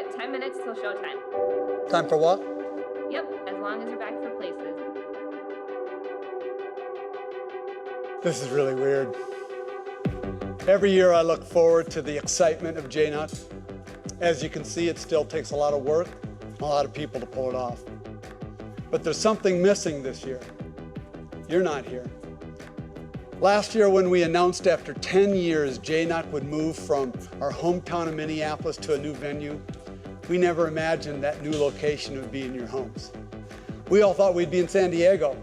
got 10 minutes till showtime. Time for what? Yep, as long as you're back for places. This is really weird. Every year I look forward to the excitement of JNUC. As you can see, it still takes a lot of work, a lot of people to pull it off. But there's something missing this year. You're not here. Last year when we announced after 10 years JNUC would move from our hometown of Minneapolis to a new venue, we never imagined that new location would be in your homes. We all thought we'd be in San Diego,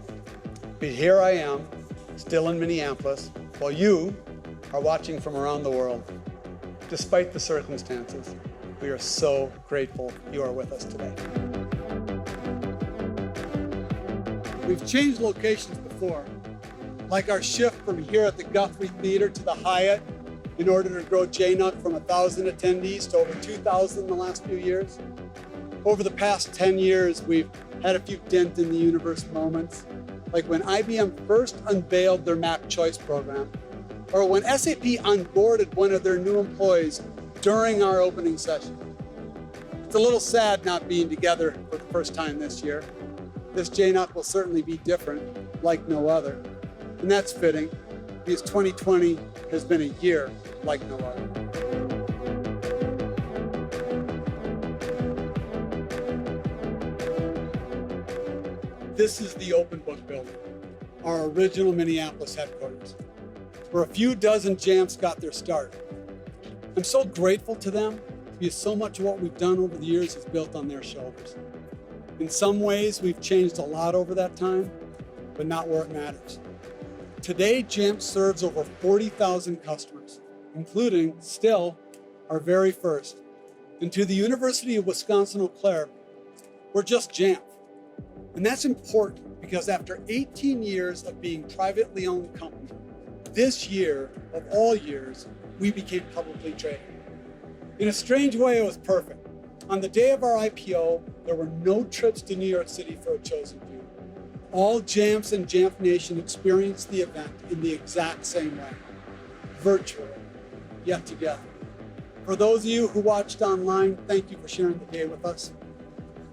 but here I am, still in Minneapolis, while you are watching from around the world. Despite the circumstances, we are so grateful you are with us today. We've changed locations before, like our shift from here at the Guthrie Theater to the Hyatt in order to grow JNUC from 1,000 attendees to over 2,000 in the last few years. Over the past 10 years, we've had a few dent in the universe moments, like when IBM first unveiled their Mac Choice program, or when SAP onboarded one of their new employees during our opening session. It's a little sad not being together for the first time this year. This JNUC will certainly be different, like no other. And that's fitting, because 2020 has been a year like no other. This is the Open Book Building, our original Minneapolis headquarters, where a few dozen Jamfs got their start. I'm so grateful to them because so much of what we've done over the years is built on their shoulders. In some ways, we've changed a lot over that time, but not where it matters. Today, Jamf serves over 40,000 customers, including, still, our very first. And to the University of Wisconsin-Eau Claire, we're just Jamf. And that's important because after 18 years of being privately owned company, this year, of all years, we became publicly traded. In a strange way, it was perfect. On the day of our IPO, there were no trips to New York City for a chosen few. All Jamfs and Jamf Nation experienced the event in the exact same way, virtually, yet together. For those of you who watched online, thank you for sharing the day with us.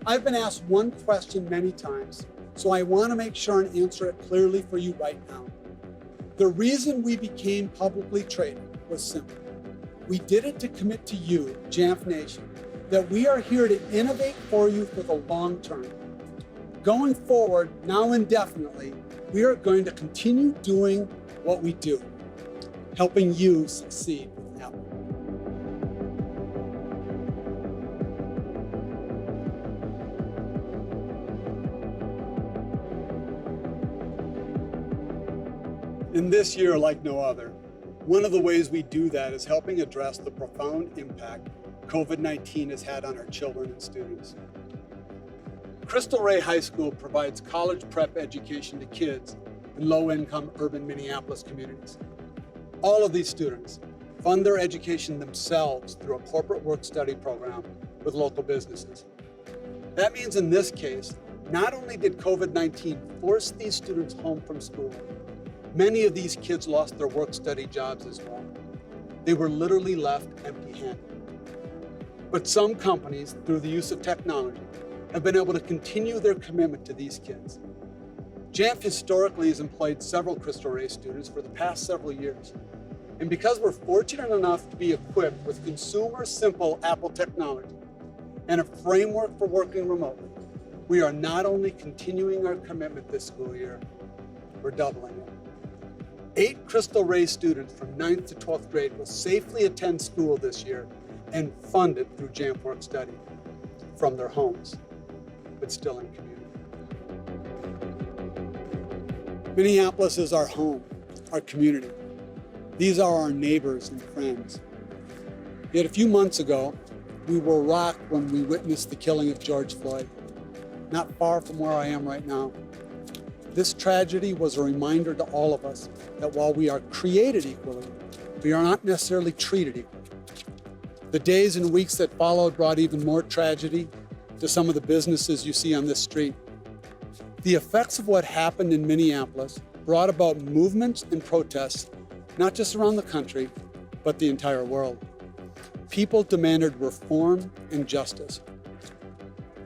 I've been asked one question many times, so I want to make sure and answer it clearly for you right now. The reason we became publicly traded was simple. We did it to commit to you, Jamf Nation, that we are here to innovate for you for the long term. Going forward, now indefinitely, we are going to continue doing what we do, helping you succeed with Apple. In this year, like no other, one of the ways we do that is helping address the profound impact COVID-19 has had on our children and students. Crystal Ray High School provides college prep education to kids in low-income urban Minneapolis communities. All of these students fund their education themselves through a corporate work-study program with local businesses. That means in this case, not only did COVID-19 force these students home from school, many of these kids lost their work-study jobs as well. They were literally left empty-handed. But some companies, through the use of technology, have been able to continue their commitment to these kids. Jamf historically has employed several Crystal Ray students for the past several years. And because we're fortunate enough to be equipped with consumer simple Apple technology and a framework for working remotely, we are not only continuing our commitment this school year, we're doubling it. 8 Crystal Ray students from 9th to 12th grade will safely attend school this year and funded through Jamf Work Study from their homes, but still in community. Minneapolis is our home, our community. These are our neighbors and friends. Yet a few months ago, we were rocked when we witnessed the killing of George Floyd, not far from where I am right now. This tragedy was a reminder to all of us that while we are created equally, we are not necessarily treated equally. The days and weeks that followed brought even more tragedy to some of the businesses you see on this street. The effects of what happened in Minneapolis brought about movements and protests, not just around the country, but the entire world. people demanded reform and justice.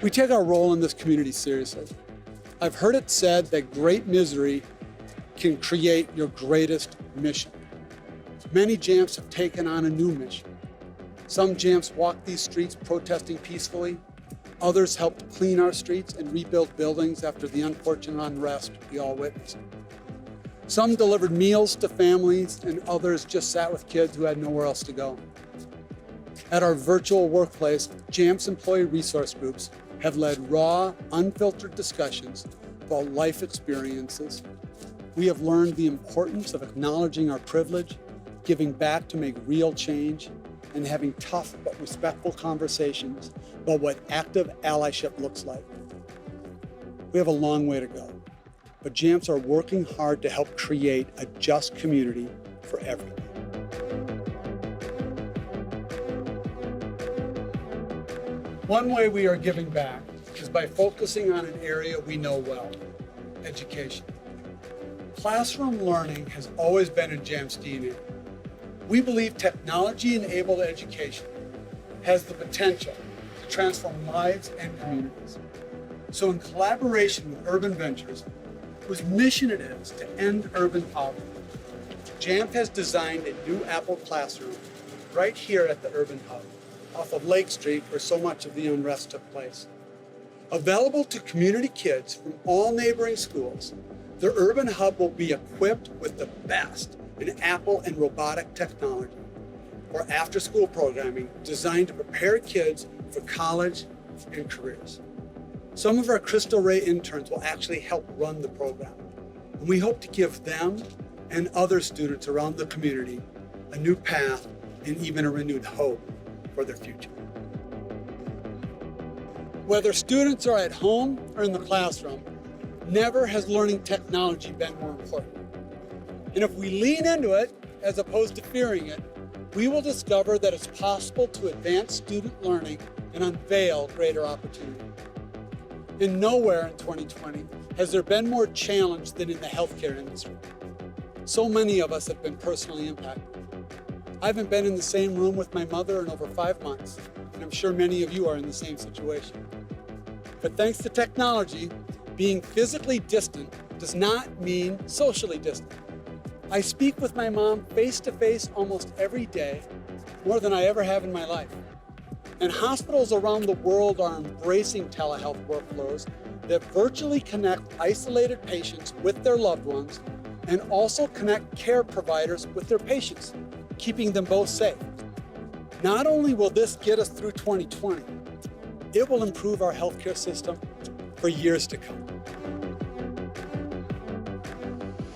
We take our role in this community seriously. I've heard it said that great misery can create your greatest mission. Many Jamfs have taken on a new mission. Some Jamfs walked these streets protesting peacefully. Others helped clean our streets and rebuild buildings after the unfortunate unrest we all witnessed. Some delivered meals to families, and others just sat with kids who had nowhere else to go. At our virtual workplace, Jamf's employee resource groups have led raw, unfiltered discussions about life experiences. We have learned the importance of acknowledging our privilege, giving back to make real change, and having tough but respectful conversations about what active allyship looks like. We have a long way to go, but Jamfs are working hard to help create a just community for everyone. One way we are giving back is by focusing on an area we know well, education. Classroom learning has always been in Jamf's DNA. We believe technology-enabled education has the potential to transform lives and communities. So in collaboration with Urban Ventures, whose mission it is to end urban poverty, Jamf has designed a new Apple classroom right here at the Urban Hub, off of Lake Street, where so much of the unrest took place. Available to community kids from all neighboring schools, the Urban Hub will be equipped with the best in Apple and robotic technology for after-school programming designed to prepare kids for college and careers. Some of our Crystal Ray interns will actually help run the program, and we hope to give them and other students around the community a new path and even a renewed hope for their future. Whether students are at home or in the classroom, never has learning technology been more important. And if we lean into it, as opposed to fearing it, we will discover that it's possible to advance student learning and unveil greater opportunity. And nowhere in 2020 has there been more challenge than in the healthcare industry. So many of us have been personally impacted. I haven't been in the same room with my mother in over 5 months, and I'm sure many of you are in the same situation. But thanks to technology, being physically distant does not mean socially distant. I speak with my mom face-to-face almost every day, more than I ever have in my life. And hospitals around the world are embracing telehealth workflows that virtually connect isolated patients with their loved ones and also connect care providers with their patients, keeping them both safe. Not only will this get us through 2020, it will improve our healthcare system for years to come.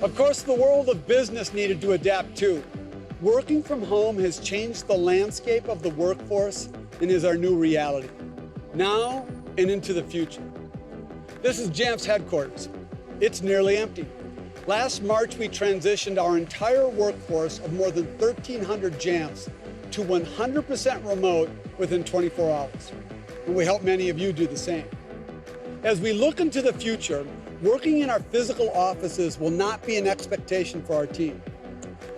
Of course, the world of business needed to adapt too. Working from home has changed the landscape of the workforce and is our new reality, now and into the future. This is Jamf's headquarters. It's nearly empty. Last March, we transitioned our entire workforce of more than 1,300 Jamfs to 100% remote within 24 hours. And we hope many of you do the same. As we look into the future, working in our physical offices will not be an expectation for our team.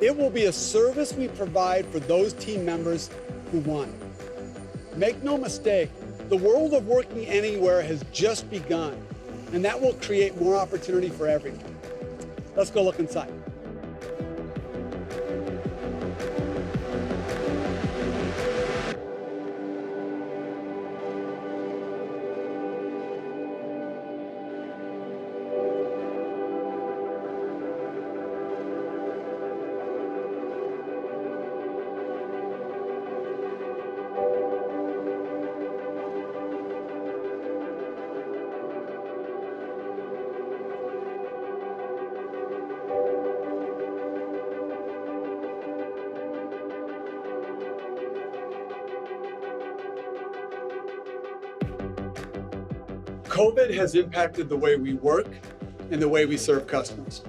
It will be a service we provide for those team members who want it. Make no mistake, the world of working anywhere has just begun, and that will create more opportunity for everyone. Let's go look inside. COVID has impacted the way we work and the way we serve customers.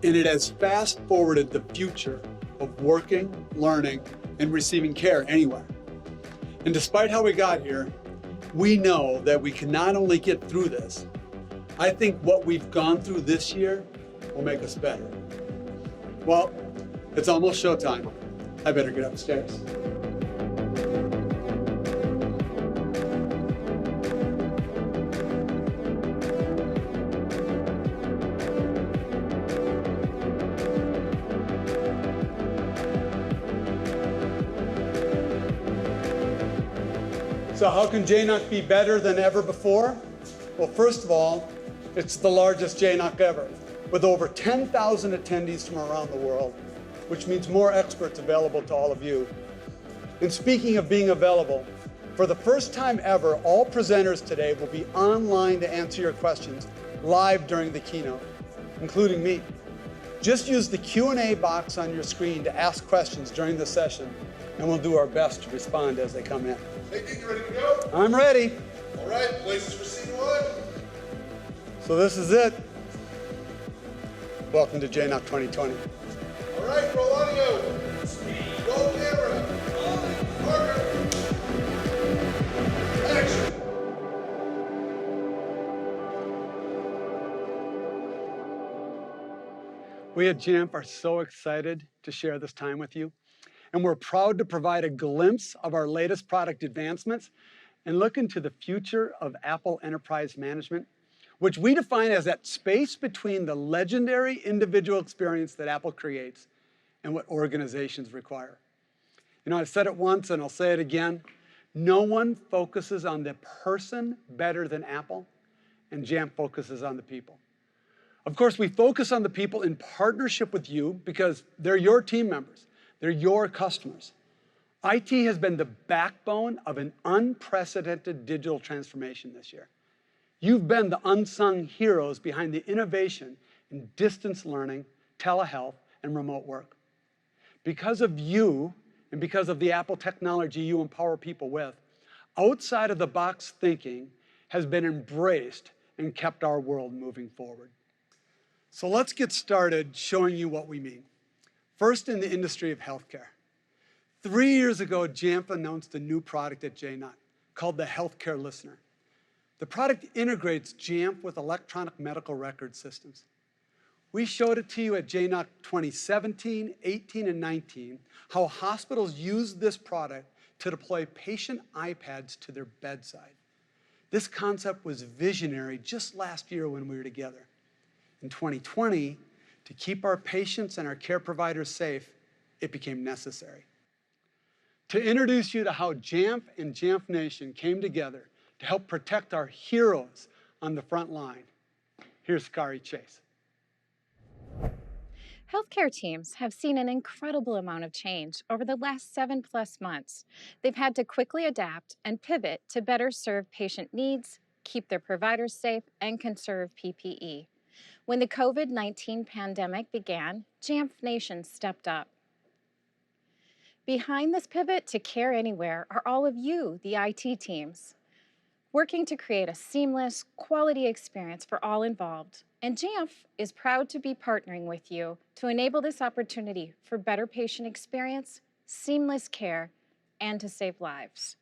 And it has fast-forwarded the future of working, learning, and receiving care anywhere. And despite how we got here, we know that we can not only get through this, I think what we've gone through this year will make us better. Well, it's almost showtime. I better get upstairs. So how can JNUC be better than ever before? Well, first of all, it's the largest JNUC ever, with over 10,000 attendees from around the world, which means more experts available to all of you. And speaking of being available, for the first time ever, all presenters today will be online to answer your questions live during the keynote, including me. Just use the Q&A box on your screen to ask questions during the session, and we'll do our best to respond as they come in. Hey, you ready to go? I'm ready. All right, places for scene one. So this is it. Welcome to JNUC 2020. All right, roll audio. Roll camera. Marker. Action. We at Jamf are so excited to share this time with you, and we're proud to provide a glimpse of our latest product advancements and look into the future of Apple Enterprise Management, which we define as that space between the legendary individual experience that Apple creates and what organizations require. You know, I've said it once and I'll say it again, no one focuses on the person better than Apple, and Jamf focuses on the people. Of course, we focus on the people in partnership with you because they're your team members, they're your customers. IT has been the backbone of an unprecedented digital transformation this year. You've been the unsung heroes behind the innovation in distance learning, telehealth, and remote work. Because of you and because of the Apple technology you empower people with, outside of the box thinking has been embraced and kept our world moving forward. So let's get started showing you what we mean. First, in the industry of healthcare. 3 years ago, Jamf announced a new product at JNUC called the Healthcare Listener. The product integrates Jamf with electronic medical record systems. We showed it to you at JNUC 2017, 18, and 19, how hospitals use this product to deploy patient iPads to their bedside. This concept was visionary just last year when we were together. In 2020, to keep our patients and our care providers safe, it became necessary. To introduce you to how Jamf and Jamf Nation came together to help protect our heroes on the front line, here's Kari Chase. Healthcare teams have seen an incredible amount of change over the last 7+ months. They've had to quickly adapt and pivot to better serve patient needs, keep their providers safe, and conserve PPE. When the COVID-19 pandemic began, Jamf Nation stepped up. Behind this pivot to care anywhere are all of you, the IT teams, working to create a seamless, quality experience for all involved. And Jamf is proud to be partnering with you to enable this opportunity for better patient experience, seamless care, and to save lives.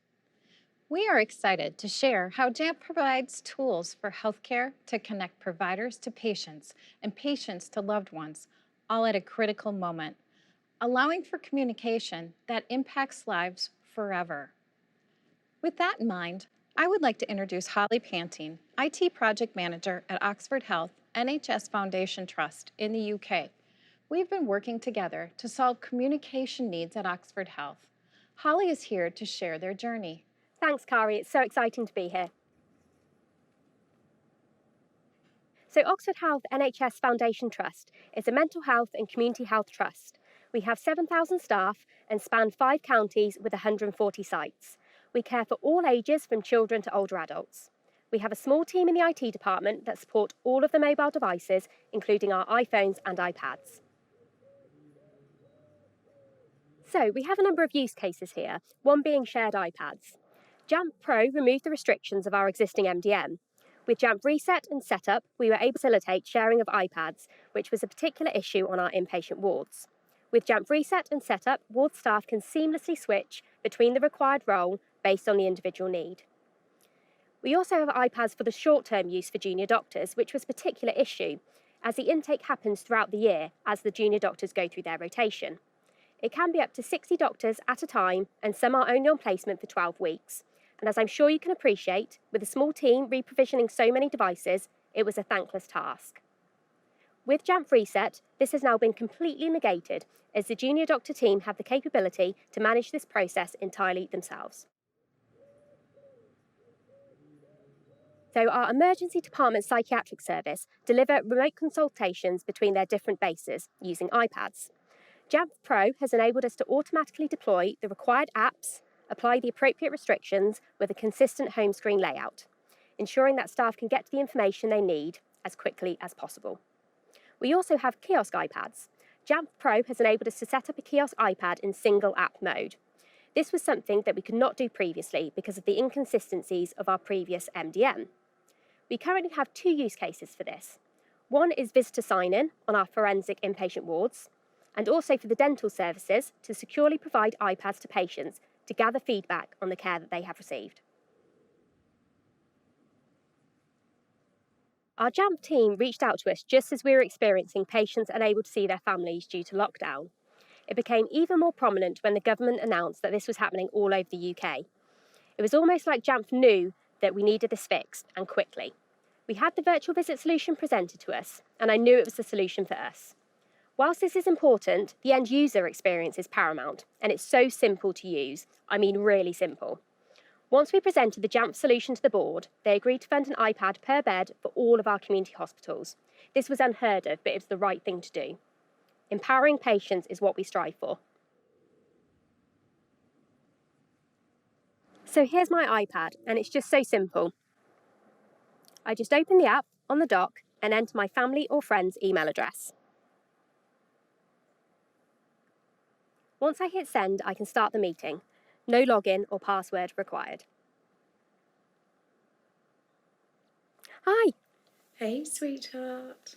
We are excited to share how Jamf provides tools for healthcare to connect providers to patients and patients to loved ones, all at a critical moment, allowing for communication that impacts lives forever. With that in mind, I would like to introduce Holly Panting, IT Project Manager at Oxford Health NHS Foundation Trust in the UK. We've been working together to solve communication needs at Oxford Health. Holly is here to share their journey. Thanks, Kari. It's so exciting to be here. So Oxford Health NHS Foundation Trust is a mental health and community health trust. We have 7,000 staff and span 5 counties with 140 sites. We care for all ages from children to older adults. We have a small team in the IT department that support all of the mobile devices, including our iPhones and iPads. So we have a number of use cases here, one being shared iPads. Jamf Pro removed the restrictions of our existing MDM. With Jamf Reset and Setup, we were able to facilitate sharing of iPads, which was a particular issue on our inpatient wards. With Jamf Reset and Setup, ward staff can seamlessly switch between the required role based on the individual need. We also have iPads for the short-term use for junior doctors, which was a particular issue, as the intake happens throughout the year as the junior doctors go through their rotation. It can be up to 60 doctors at a time, and some are only on placement for 12 weeks. And as I'm sure you can appreciate, with a small team reprovisioning so many devices, it was a thankless task. With Jamf Reset, this has now been completely negated, as the junior doctor team have the capability to manage this process entirely themselves. So our emergency department psychiatric service deliver remote consultations between their different bases using iPads. Jamf Pro has enabled us to automatically deploy the required apps, apply the appropriate restrictions with a consistent home screen layout, ensuring that staff can get to the information they need as quickly as possible. We also have kiosk iPads. Jamf Pro has enabled us to set up a kiosk iPad in single app mode. This was something that we could not do previously because of the inconsistencies of our previous MDM. We currently have 2 use cases for this. One is visitor sign-in on our forensic inpatient wards, and also for the dental services to securely provide iPads to patients to gather feedback on the care that they have received. Our Jamf team reached out to us just as we were experiencing patients unable to see their families due to lockdown. It became even more prominent when the government announced that this was happening all over the UK. It was almost like Jamf knew that we needed this fixed, and quickly. We had the virtual visit solution presented to us, and I knew it was the solution for us. Whilst this is important, the end user experience is paramount, and it's so simple to use. I mean really simple. Once we presented the Jamf solution to the board, they agreed to fund an iPad per bed for all of our community hospitals. This was unheard of, but it's the right thing to do. Empowering patients is what we strive for. So here's my iPad, and it's just so simple. I just open the app on the dock and enter my family or friend's email address. Once I hit send, I can start the meeting. No login or password required. Hi. Hey, sweetheart.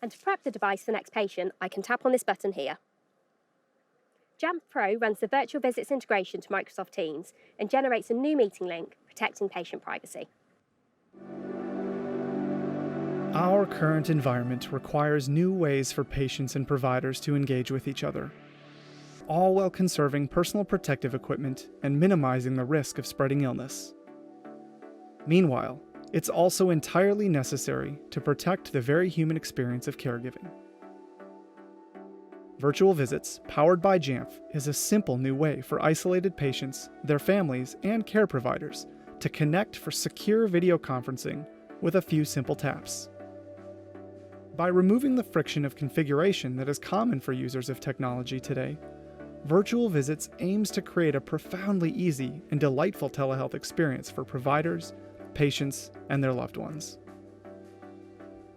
And to prep the device for the next patient, I can tap on this button here. Jamf Pro runs the virtual visits integration to Microsoft Teams and generates a new meeting link, protecting patient privacy. Our current environment requires new ways for patients and providers to engage with each other, all while conserving personal protective equipment and minimizing the risk of spreading illness. Meanwhile, it's also entirely necessary to protect the very human experience of caregiving. Virtual Visits, powered by Jamf, is a simple new way for isolated patients, their families, and care providers to connect for secure video conferencing with a few simple taps. By removing the friction of configuration that is common for users of technology today, Virtual Visits aims to create a profoundly easy and delightful telehealth experience for providers, patients, and their loved ones.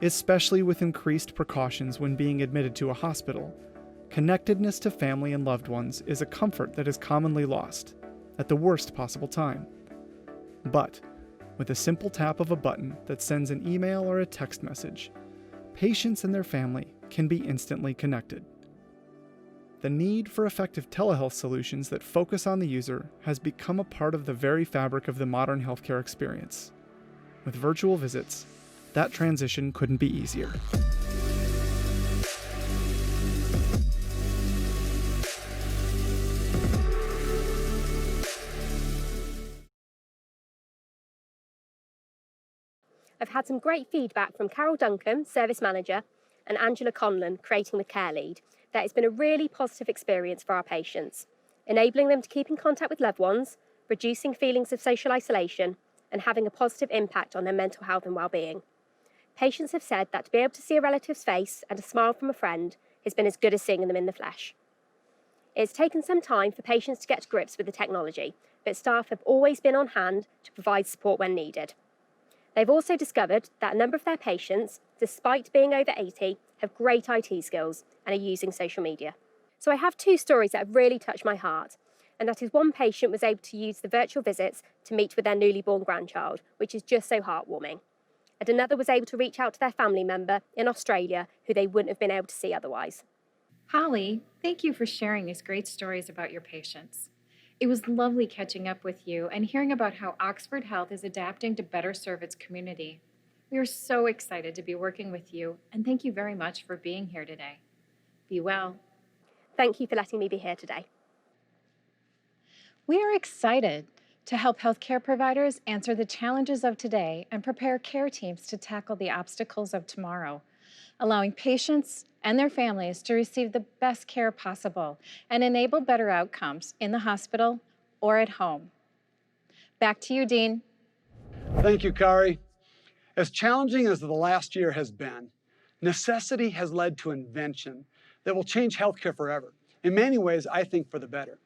Especially with increased precautions when being admitted to a hospital, connectedness to family and loved ones is a comfort that is commonly lost at the worst possible time. But with a simple tap of a button that sends an email or a text message, patients and their family can be instantly connected. The need for effective telehealth solutions that focus on the user has become a part of the very fabric of the modern healthcare experience. With Virtual Visits, that transition couldn't be easier. I've had some great feedback from Carol Duncan, Service Manager, and Angela Conlon, creating the Care Lead, that it's been a really positive experience for our patients, enabling them to keep in contact with loved ones, reducing feelings of social isolation, and having a positive impact on their mental health and well-being. Patients have said that to be able to see a relative's face and a smile from a friend has been as good as seeing them in the flesh. It's taken some time for patients to get to grips with the technology, but staff have always been on hand to provide support when needed. They've also discovered that a number of their patients, despite being over 80, have great IT skills and are using social media. So I have 2 stories that have really touched my heart, and that is one patient was able to use the virtual visits to meet with their newly born grandchild, which is just so heartwarming. And another was able to reach out to their family member in Australia who they wouldn't have been able to see otherwise. Holly, thank you for sharing these great stories about your patients. It was lovely catching up with you and hearing about how Oxford Health is adapting to better serve its community. We are so excited to be working with you, and thank you very much for being here today. Be well. Thank you for letting me be here today. We are excited to help healthcare providers answer the challenges of today and prepare care teams to tackle the obstacles of tomorrow, allowing patients and their families to receive the best care possible and enable better outcomes in the hospital or at home. Back to you, Dean. Thank you, Kari. As challenging as the last year has been, necessity has led to invention that will change healthcare forever. In many ways, I think for the better.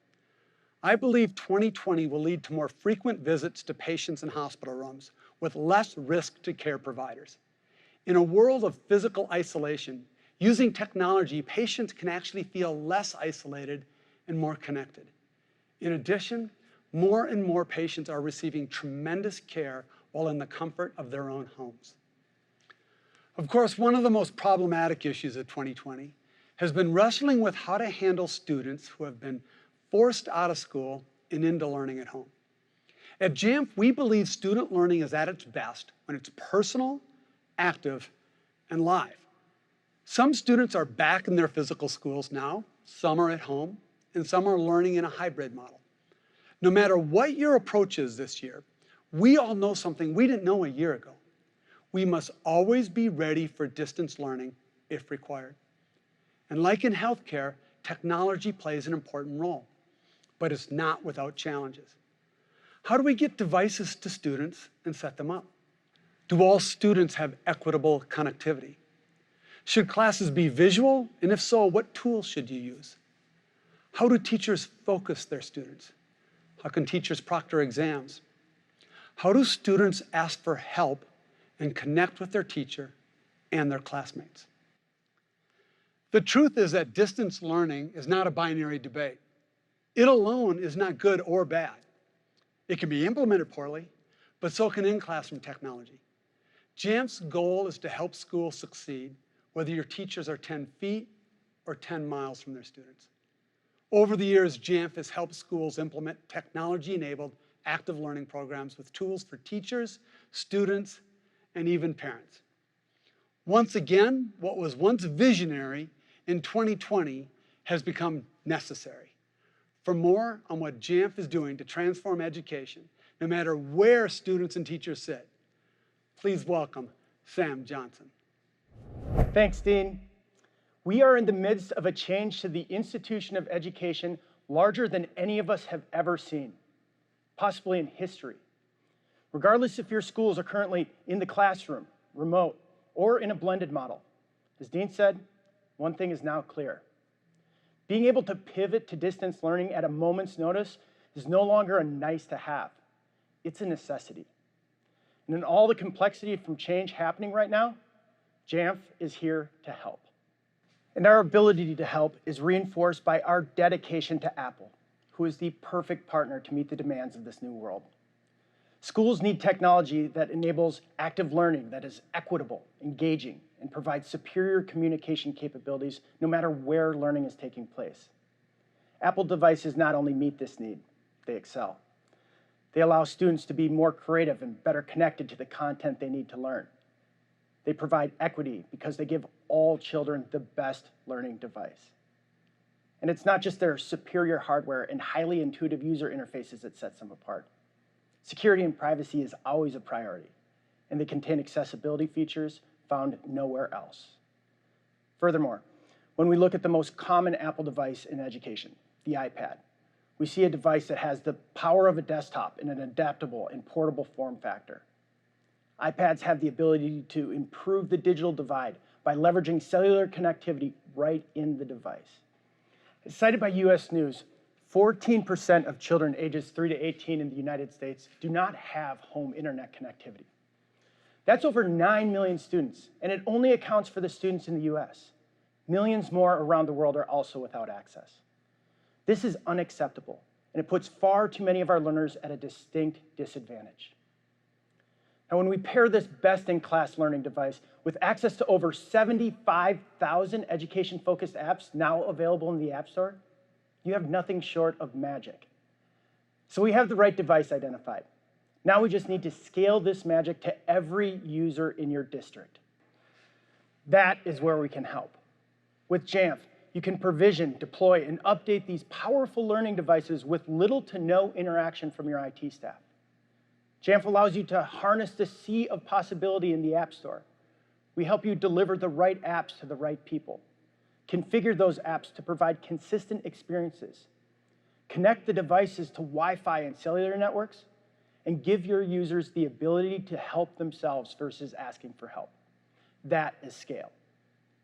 I believe 2020 will lead to more frequent visits to patients in hospital rooms with less risk to care providers. In a world of physical isolation, using technology, patients can actually feel less isolated and more connected. In addition, more and more patients are receiving tremendous care while in the comfort of their own homes. Of course, one of the most problematic issues of 2020 has been wrestling with how to handle students who have been forced out of school and into learning at home. At Jamf, we believe student learning is at its best when it's personal, active, and live. Some students are back in their physical schools now, some are at home, and some are learning in a hybrid model. No matter what your approach is this year, we all know something we didn't know a year ago. We must always be ready for distance learning if required. And like in healthcare, technology plays an important role, but it's not without challenges. How do we get devices to students and set them up? Do all students have equitable connectivity? Should classes be visual? And if so, what tools should you use? How do teachers focus their students? How can teachers proctor exams? How do students ask for help and connect with their teacher and their classmates? The truth is that distance learning is not a binary debate. It alone is not good or bad. It can be implemented poorly, but so can in-classroom technology. Jamf's goal is to help schools succeed, whether your teachers are 10 feet or 10 miles from their students. Over the years, Jamf has helped schools implement technology-enabled active learning programs with tools for teachers, students, and even parents. Once again, what was once visionary in 2020 has become necessary. For more on what Jamf is doing to transform education, no matter where students and teachers sit, please welcome Sam Johnson. Thanks, Dean. We are in the midst of a change to the institution of education larger than any of us have ever seen, possibly in history. Regardless if your schools are currently in the classroom, remote, or in a blended model, as Dean said, one thing is now clear. Being able to pivot to distance learning at a moment's notice is no longer a nice to have. It's a necessity. And in all the complexity from change happening right now, Jamf is here to help. And our ability to help is reinforced by our dedication to Apple, who is the perfect partner to meet the demands of this new world. Schools need technology that enables active learning that is equitable, engaging, and provides superior communication capabilities no matter where learning is taking place. Apple devices not only meet this need, they excel. They allow students to be more creative and better connected to the content they need to learn. They provide equity because they give all children the best learning device. And it's not just their superior hardware and highly intuitive user interfaces that sets them apart. Security and privacy is always a priority, and they contain accessibility features found nowhere else. Furthermore, when we look at the most common Apple device in education, the iPad, we see a device that has the power of a desktop in an adaptable and portable form factor. iPads have the ability to improve the digital divide by leveraging cellular connectivity right in the device. As cited by US News, 14% of children ages 3 to 18 in the United States do not have home internet connectivity. That's over 9 million students, and it only accounts for the students in the US. Millions more around the world are also without access. This is unacceptable, and it puts far too many of our learners at a distinct disadvantage. Now, when we pair this best-in-class learning device with access to over 75,000 education-focused apps now available in the App Store, you have nothing short of magic. So we have the right device identified. Now we just need to scale this magic to every user in your district. That is where we can help. With Jamf, you can provision, deploy, and update these powerful learning devices with little to no interaction from your IT staff. Jamf allows you to harness the sea of possibility in the App Store. We help you deliver the right apps to the right people, configure those apps to provide consistent experiences, connect the devices to Wi-Fi and cellular networks, and give your users the ability to help themselves versus asking for help. That is scale.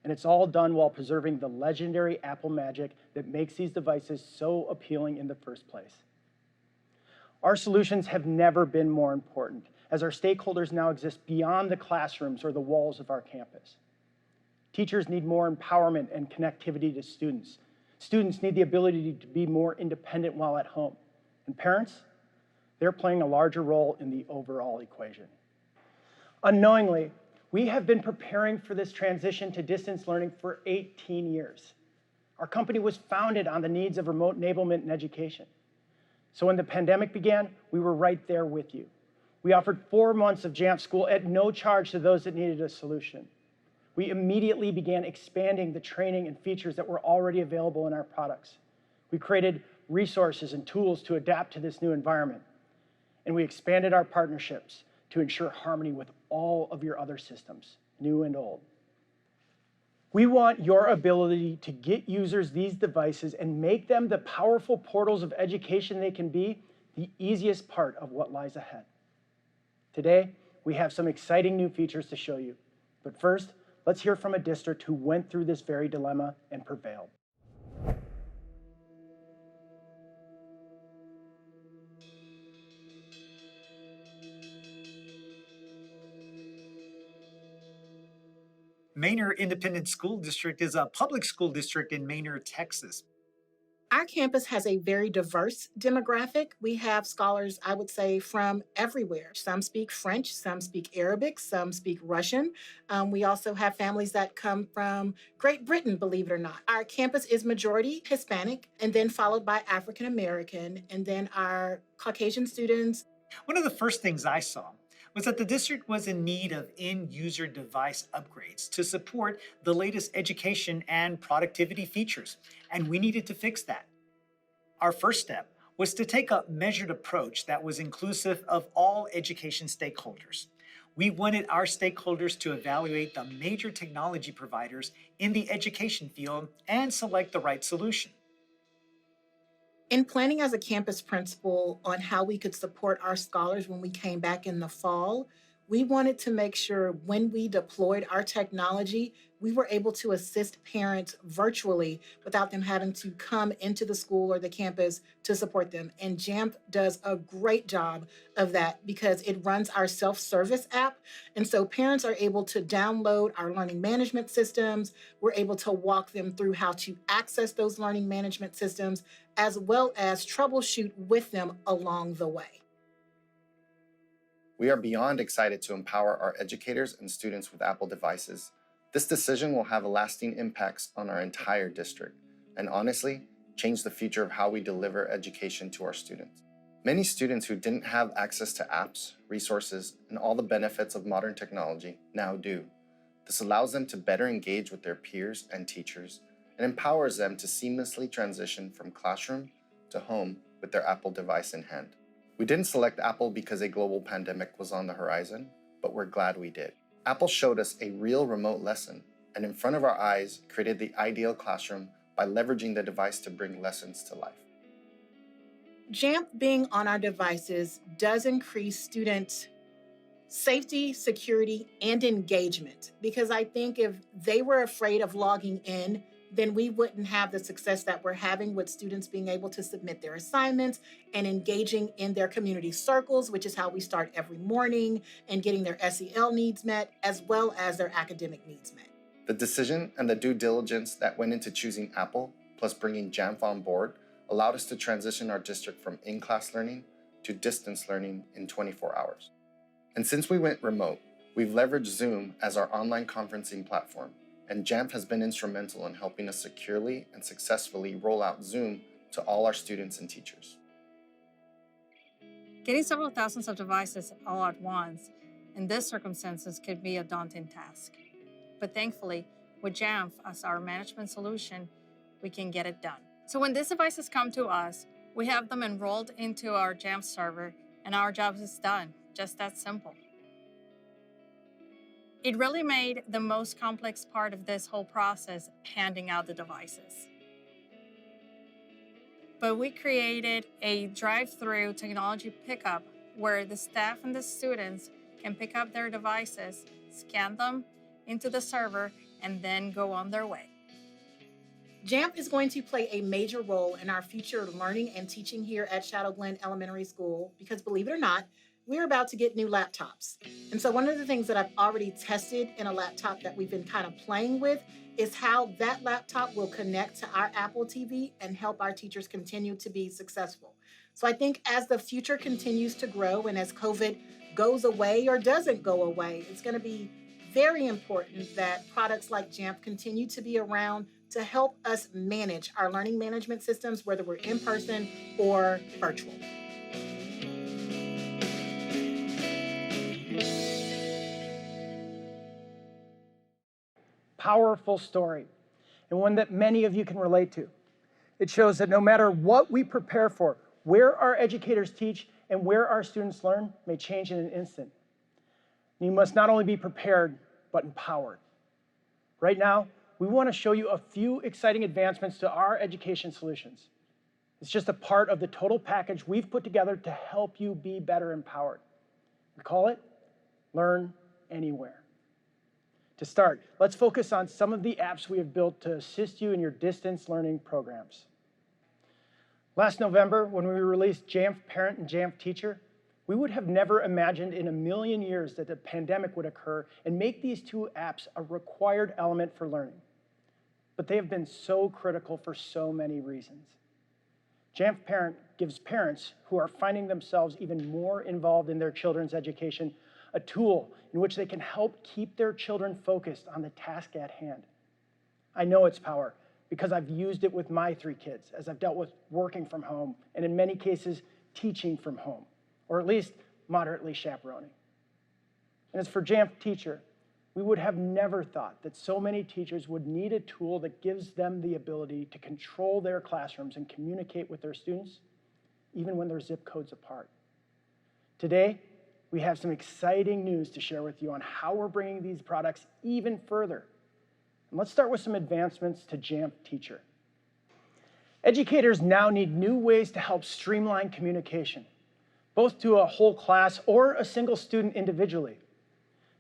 And it's all done while preserving the legendary Apple magic that makes these devices so appealing in the first place. Our solutions have never been more important, as our stakeholders now exist beyond the classrooms or the walls of our campus. Teachers need more empowerment and connectivity to students. Students need the ability to be more independent while at home. And parents, they're playing a larger role in the overall equation. Unknowingly, we have been preparing for this transition to distance learning for 18 years. Our company was founded on the needs of remote enablement in education. So when the pandemic began, we were right there with you. We offered 4 months of Jamf School at no charge to those that needed a solution. We immediately began expanding the training and features that were already available in our products. We created resources and tools to adapt to this new environment. And we expanded our partnerships to ensure harmony with all of your other systems, new and old. We want your ability to get users these devices and make them the powerful portals of education they can be the easiest part of what lies ahead. Today, we have some exciting new features to show you. But first, let's hear from a district who went through this very dilemma and prevailed. Manor Independent School District is a public school district in Manor, Texas. Our campus has a very diverse demographic. We have scholars, I would say, from everywhere. Some speak French, some speak Arabic, some speak Russian. We also have families that come from Great Britain, believe it or not. Our campus is majority Hispanic, and then followed by African American, and then our Caucasian students. One of the first things I saw was that the district was in need of end-user device upgrades to support the latest education and productivity features, and we needed to fix that. Our first step was to take a measured approach that was inclusive of all education stakeholders. We wanted our stakeholders to evaluate the major technology providers in the education field and select the right solution. In planning as a campus principal on how we could support our scholars when we came back in the fall, we wanted to make sure when we deployed our technology, we were able to assist parents virtually without them having to come into the school or the campus to support them. And Jamf does a great job of that because it runs our self-service app. And so parents are able to download our learning management systems. We're able to walk them through how to access those learning management systems, as well as troubleshoot with them along the way. We are beyond excited to empower our educators and students with Apple devices. This decision will have lasting impacts on our entire district, and honestly, change the future of how we deliver education to our students. Many students who didn't have access to apps, resources, and all the benefits of modern technology now do. This allows them to better engage with their peers and teachers, and empowers them to seamlessly transition from classroom to home with their Apple device in hand. We didn't select Apple because a global pandemic was on the horizon, but we're glad we did. Apple showed us a real remote lesson, and in front of our eyes created the ideal classroom by leveraging the device to bring lessons to life. Jamf being on our devices does increase students' safety, security, and engagement, because I think if they were afraid of logging in, then we wouldn't have the success that we're having with students being able to submit their assignments and engaging in their community circles, which is how we start every morning, and getting their SEL needs met, as well as their academic needs met. The decision and the due diligence that went into choosing Apple, plus bringing Jamf on board, allowed us to transition our district from in-class learning to distance learning in 24 hours. And since we went remote, we've leveraged Zoom as our online conferencing platform, and Jamf has been instrumental in helping us securely and successfully roll out Zoom to all our students and teachers. Getting several thousands of devices all at once in these circumstances could be a daunting task. But thankfully, with Jamf as our management solution, we can get it done. So when these devices come to us, we have them enrolled into our Jamf server, and our job is done. Just that simple. It really made the most complex part of this whole process handing out the devices. But we created a drive-through technology pickup where the staff and the students can pick up their devices, scan them into the server, and then go on their way. Jamf is going to play a major role in our future learning and teaching here at Shadow Glen Elementary School because, believe it or not, we're about to get new laptops. And so one of the things that I've already tested in a laptop that we've been kind of playing with is how that laptop will connect to our Apple TV and help our teachers continue to be successful. So I think as the future continues to grow and as COVID goes away or doesn't go away, it's going to be very important that products like Jamf continue to be around to help us manage our learning management systems, whether we're in person or virtual. Powerful story, and one that many of you can relate to. It shows that no matter what we prepare for, where our educators teach and where our students learn may change in an instant. You must not only be prepared, but empowered. Right now, we want to show you a few exciting advancements to our education solutions. It's just a part of the total package we've put together to help you be better empowered. We call it Learn Anywhere. To start, let's focus on some of the apps we have built to assist you in your distance learning programs. Last November, when we released Jamf Parent and Jamf Teacher, we would have never imagined in a million years that the pandemic would occur and make these two apps a required element for learning. But they have been so critical for so many reasons. Jamf Parent gives parents who are finding themselves even more involved in their children's education a tool in which they can help keep their children focused on the task at hand. I know its power because I've used it with my 3 kids as I've dealt with working from home and in many cases teaching from home, or at least moderately chaperoning. And as for Jamf Teacher, we would have never thought that so many teachers would need a tool that gives them the ability to control their classrooms and communicate with their students, even when they're zip codes apart. Today, we have some exciting news to share with you on how we're bringing these products even further. And let's start with some advancements to Jamf Teacher. Educators now need new ways to help streamline communication, both to a whole class or a single student individually.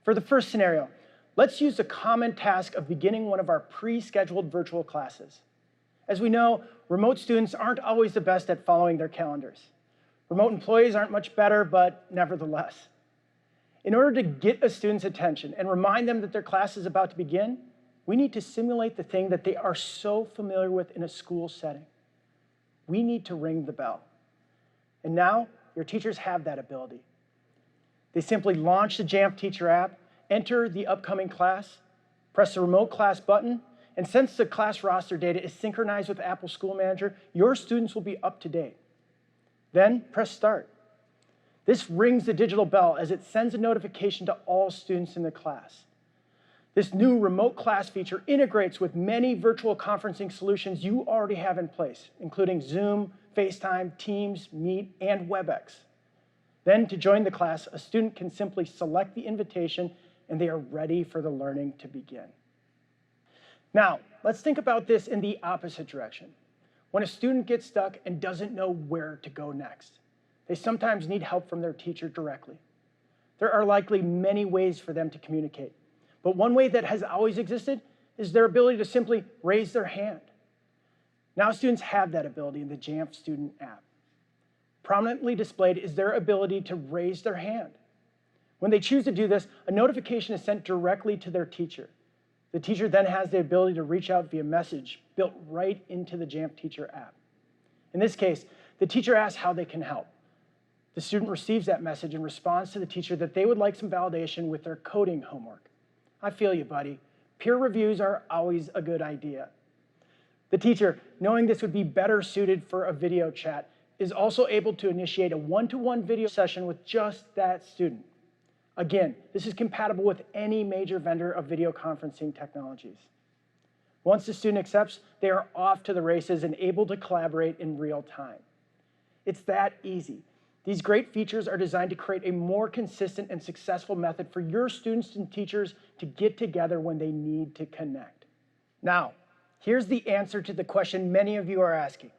For the first scenario, let's use the common task of beginning one of our pre-scheduled virtual classes. As we know, remote students aren't always the best at following their calendars. Remote employees aren't much better, but nevertheless. In order to get a student's attention and remind them that their class is about to begin, we need to simulate the thing that they are so familiar with in a school setting. We need to ring the bell. And now, your teachers have that ability. They simply launch the Jamf Teacher app, enter the upcoming class, press the remote class button, and since the class roster data is synchronized with Apple School Manager, your students will be up to date. Then press start. This rings the digital bell as it sends a notification to all students in the class. This new remote class feature integrates with many virtual conferencing solutions you already have in place, including Zoom, FaceTime, Teams, Meet, and WebEx. Then to join the class, a student can simply select the invitation and they are ready for the learning to begin. Now, let's think about this in the opposite direction. When a student gets stuck and doesn't know where to go next, they sometimes need help from their teacher directly. There are likely many ways for them to communicate, but one way that has always existed is their ability to simply raise their hand. Now students have that ability in the Jamf Student app. Prominently displayed is their ability to raise their hand. When they choose to do this, a notification is sent directly to their teacher. The teacher then has the ability to reach out via message built right into the Jamf Teacher app. In this case, the teacher asks how they can help. The student receives that message and responds to the teacher that they would like some validation with their coding homework. I feel you, buddy. Peer reviews are always a good idea. The teacher, knowing this would be better suited for a video chat, is also able to initiate a one-to-one video session with just that student. Again, this is compatible with any major vendor of video conferencing technologies. Once the student accepts, they are off to the races and able to collaborate in real time. It's that easy. These great features are designed to create a more consistent and successful method for your students and teachers to get together when they need to connect. Now, here's the answer to the question many of you are asking.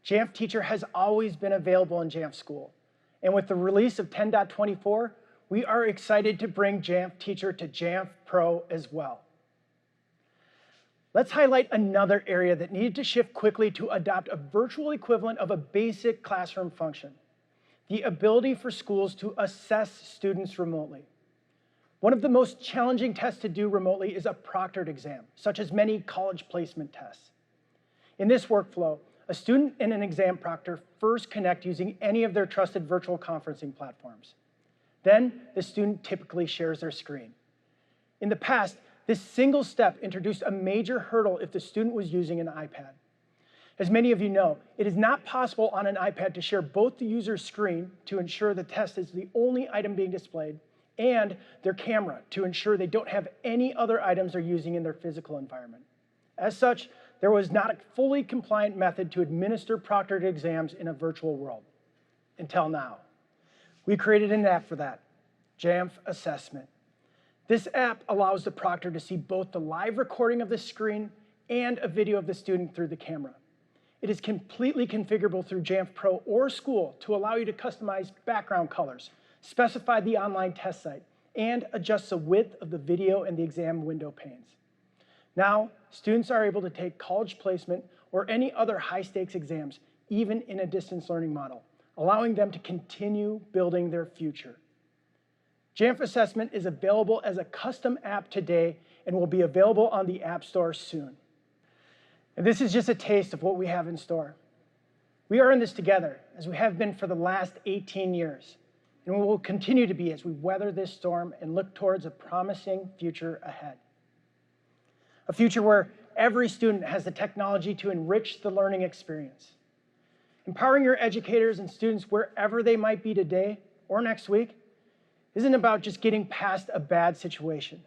Jamf Teacher has always been available in Jamf School, And with the release of 10.24, we are excited to bring Jamf Teacher to Jamf Pro as well. Let's highlight another area that needed to shift quickly to adopt a virtual equivalent of a basic classroom function: the ability for schools to assess students remotely. One of the most challenging tests to do remotely is a proctored exam, such as many college placement tests. In this workflow, a student and an exam proctor first connect using any of their trusted virtual conferencing platforms. Then, the student typically shares their screen. In the past, this single step introduced a major hurdle if the student was using an iPad. As many of you know, it is not possible on an iPad to share both the user's screen to ensure the test is the only item being displayed, and their camera to ensure they don't have any other items they're using in their physical environment. As such, there was not a fully compliant method to administer proctored exams in a virtual world, until now. We created an app for that, Jamf Assessment. This app allows the proctor to see both the live recording of the screen and a video of the student through the camera. It is completely configurable through Jamf Pro or School to allow you to customize background colors, specify the online test site, and adjust the width of the video and the exam window panes. Now, students are able to take college placement or any other high-stakes exams, even in a distance learning model, allowing them to continue building their future. Jamf Assessment is available as a custom app today and will be available on the App Store soon. And this is just a taste of what we have in store. We are in this together, as we have been for the last 18 years. And we will continue to be as we weather this storm and look towards a promising future ahead. A future where every student has the technology to enrich the learning experience. Empowering your educators and students wherever they might be today or next week isn't about just getting past a bad situation.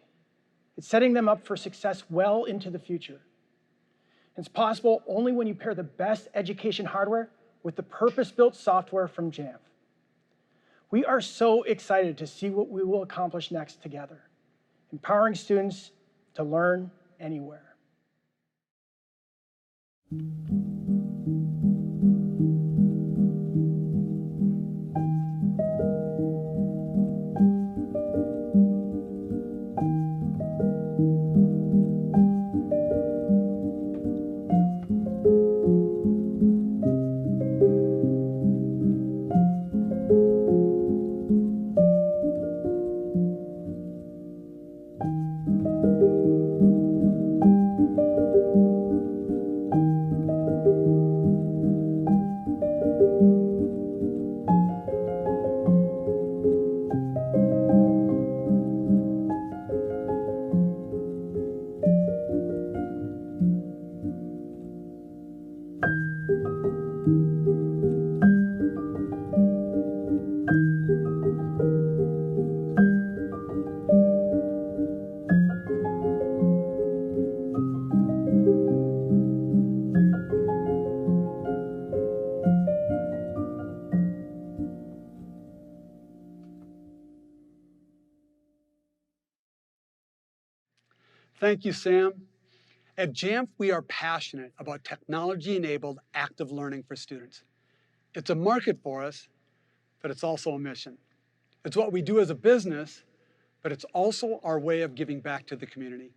It's setting them up for success well into the future. It's possible only when you pair the best education hardware with the purpose-built software from Jamf. We are so excited to see what we will accomplish next together, empowering students to learn anywhere. Thank you, Sam. At Jamf, we are passionate about technology-enabled active learning for students. It's a market for us, but it's also a mission. It's what we do as a business, but it's also our way of giving back to the community.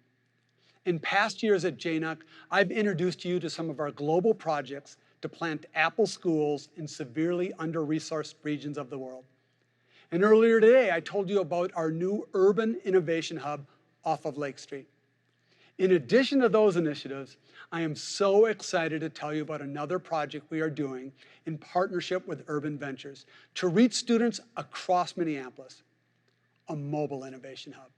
In past years at JNUC, I've introduced you to some of our global projects to plant Apple schools in severely under-resourced regions of the world. And earlier today, I told you about our new Urban Innovation Hub off of Lake Street. In addition to those initiatives, I am so excited to tell you about another project we are doing in partnership with Urban Ventures to reach students across Minneapolis, a mobile innovation hub.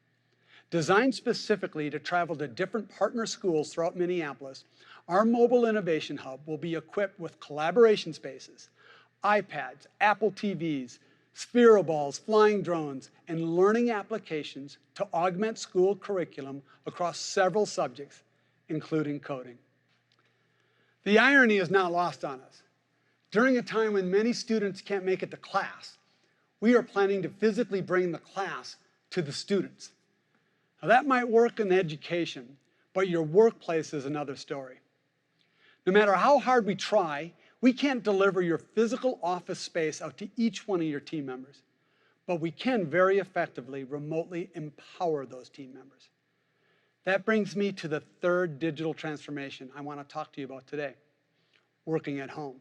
Designed specifically to travel to different partner schools throughout Minneapolis, our mobile innovation hub will be equipped with collaboration spaces, iPads, Apple TVs, sphero balls, flying drones, and learning applications to augment school curriculum across several subjects, including coding. The irony is not lost on us. During a time when many students can't make it to class, we are planning to physically bring the class to the students. Now, that might work in education, but your workplace is another story. No matter how hard we try, We can't deliver your physical office space out to each one of your team members, but we can very effectively remotely empower those team members. That brings me to the third digital transformation I want to talk to you about today, working at home,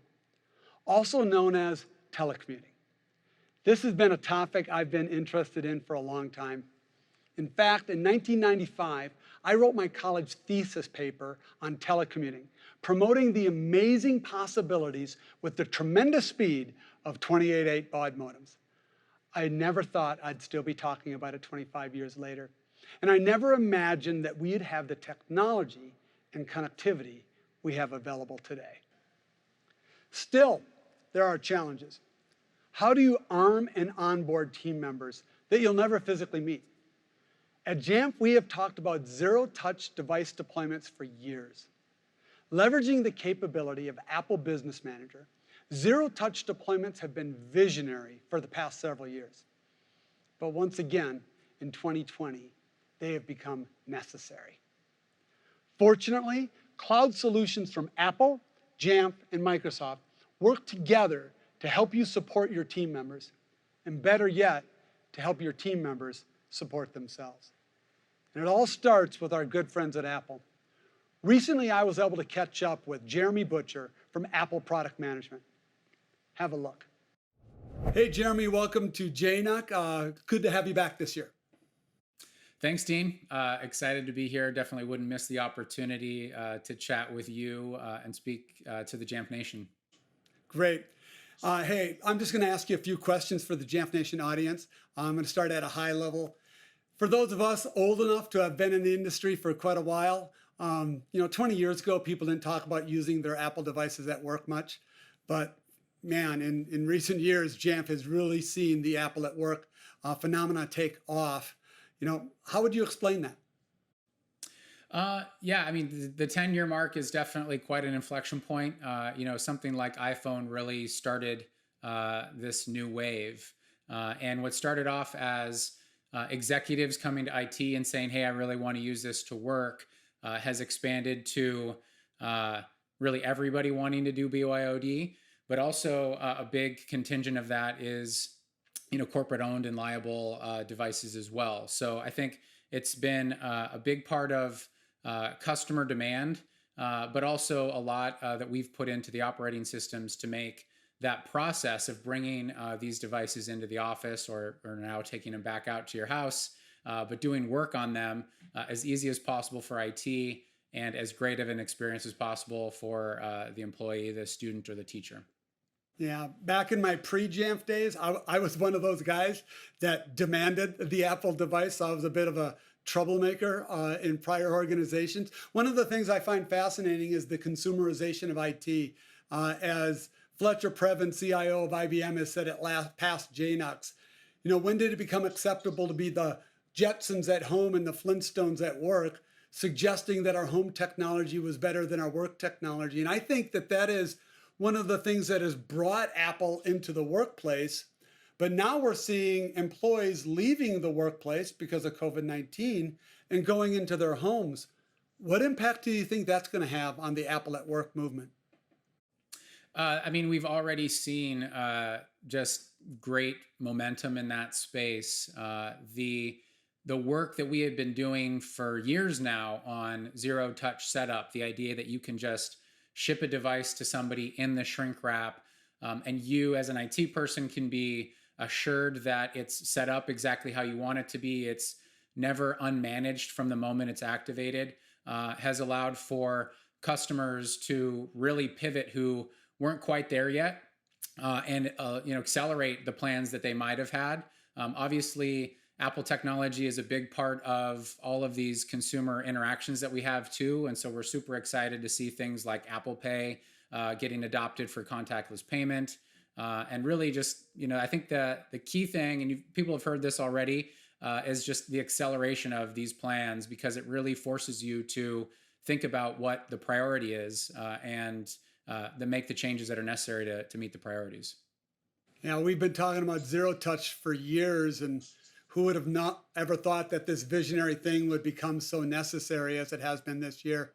also known as telecommuting. This has been a topic I've been interested in for a long time. In fact, in 1995, I wrote my college thesis paper on telecommuting, promoting the amazing possibilities with the tremendous speed of 28.8 baud modems. I never thought I'd still be talking about it 25 years later. And I never imagined that we'd have the technology and connectivity we have available today. Still, there are challenges. How do you arm and onboard team members that you'll never physically meet? At Jamf, we have talked about zero-touch device deployments for years. Leveraging the capability of Apple Business Manager, zero-touch deployments have been visionary for the past several years. But once again, in 2020, they have become necessary. Fortunately, cloud solutions from Apple, Jamf, and Microsoft work together to help you support your team members, and better yet, to help your team members support themselves. And it all starts with our good friends at Apple. Recently, I was able to catch up with Jeremy Butcher from Apple Product Management. Have a look. Hey, Jeremy, welcome to JNUC. Good to have you back this year. Thanks, Dean. Excited to be here. Definitely wouldn't miss the opportunity to chat with you and speak to the Jamf Nation. Great. Hey, I'm just going to ask you a few questions for the Jamf Nation audience. I'm going to start at a high level. For those of us old enough to have been in the industry for quite a while, 20 years ago, people didn't talk about using their Apple devices at work much. But man, in recent years, Jamf has really seen the Apple at work phenomena take off. How would you explain that? Yeah, I mean, the 10-year mark is definitely quite an inflection point. Something like iPhone really started this new wave. And what started off as executives coming to IT and saying, hey, I really want to use this to work, has expanded to really everybody wanting to do BYOD. But also a big contingent of that is corporate owned and liable devices as well. So I think it's been a big part of customer demand, but also a lot that we've put into the operating systems to make that process of bringing these devices into the office or now taking them back out to your house, but doing work on them as easy as possible for IT and as great of an experience as possible for the employee, the student, or the teacher. Yeah, back in my pre-Jamf days, I was one of those guys that demanded the Apple device. I was a bit of a troublemaker in prior organizations. One of the things I find fascinating is the consumerization of IT. As Fletcher Previn, CIO of IBM, has said at past JNUCs, when did it become acceptable to be the Jetsons at home and the Flintstones at work, suggesting that our home technology was better than our work technology? And I think that is one of the things that has brought Apple into the workplace. But now we're seeing employees leaving the workplace because of COVID-19 and going into their homes. What impact do you think that's going to have on the Apple at Work movement? We've already seen just great momentum in that space. The work that we had been doing for years now on zero-touch setup, the idea that you can just ship a device to somebody in the shrink wrap, and you as an IT person can be assured that it's set up exactly how you want it to be. It's never unmanaged from the moment it's activated, has allowed for customers to really pivot who weren't quite there yet and accelerate the plans that they might have had. Obviously, Apple technology is a big part of all of these consumer interactions that we have too. And so we're super excited to see things like Apple Pay getting adopted for contactless payment. And really just, I think the key thing, and people have heard this already, is just the acceleration of these plans, because it really forces you to think about what the priority is and then make the changes that are necessary to meet the priorities. Yeah, we've been talking about zero touch for years, and who would have not ever thought that this visionary thing would become so necessary as it has been this year?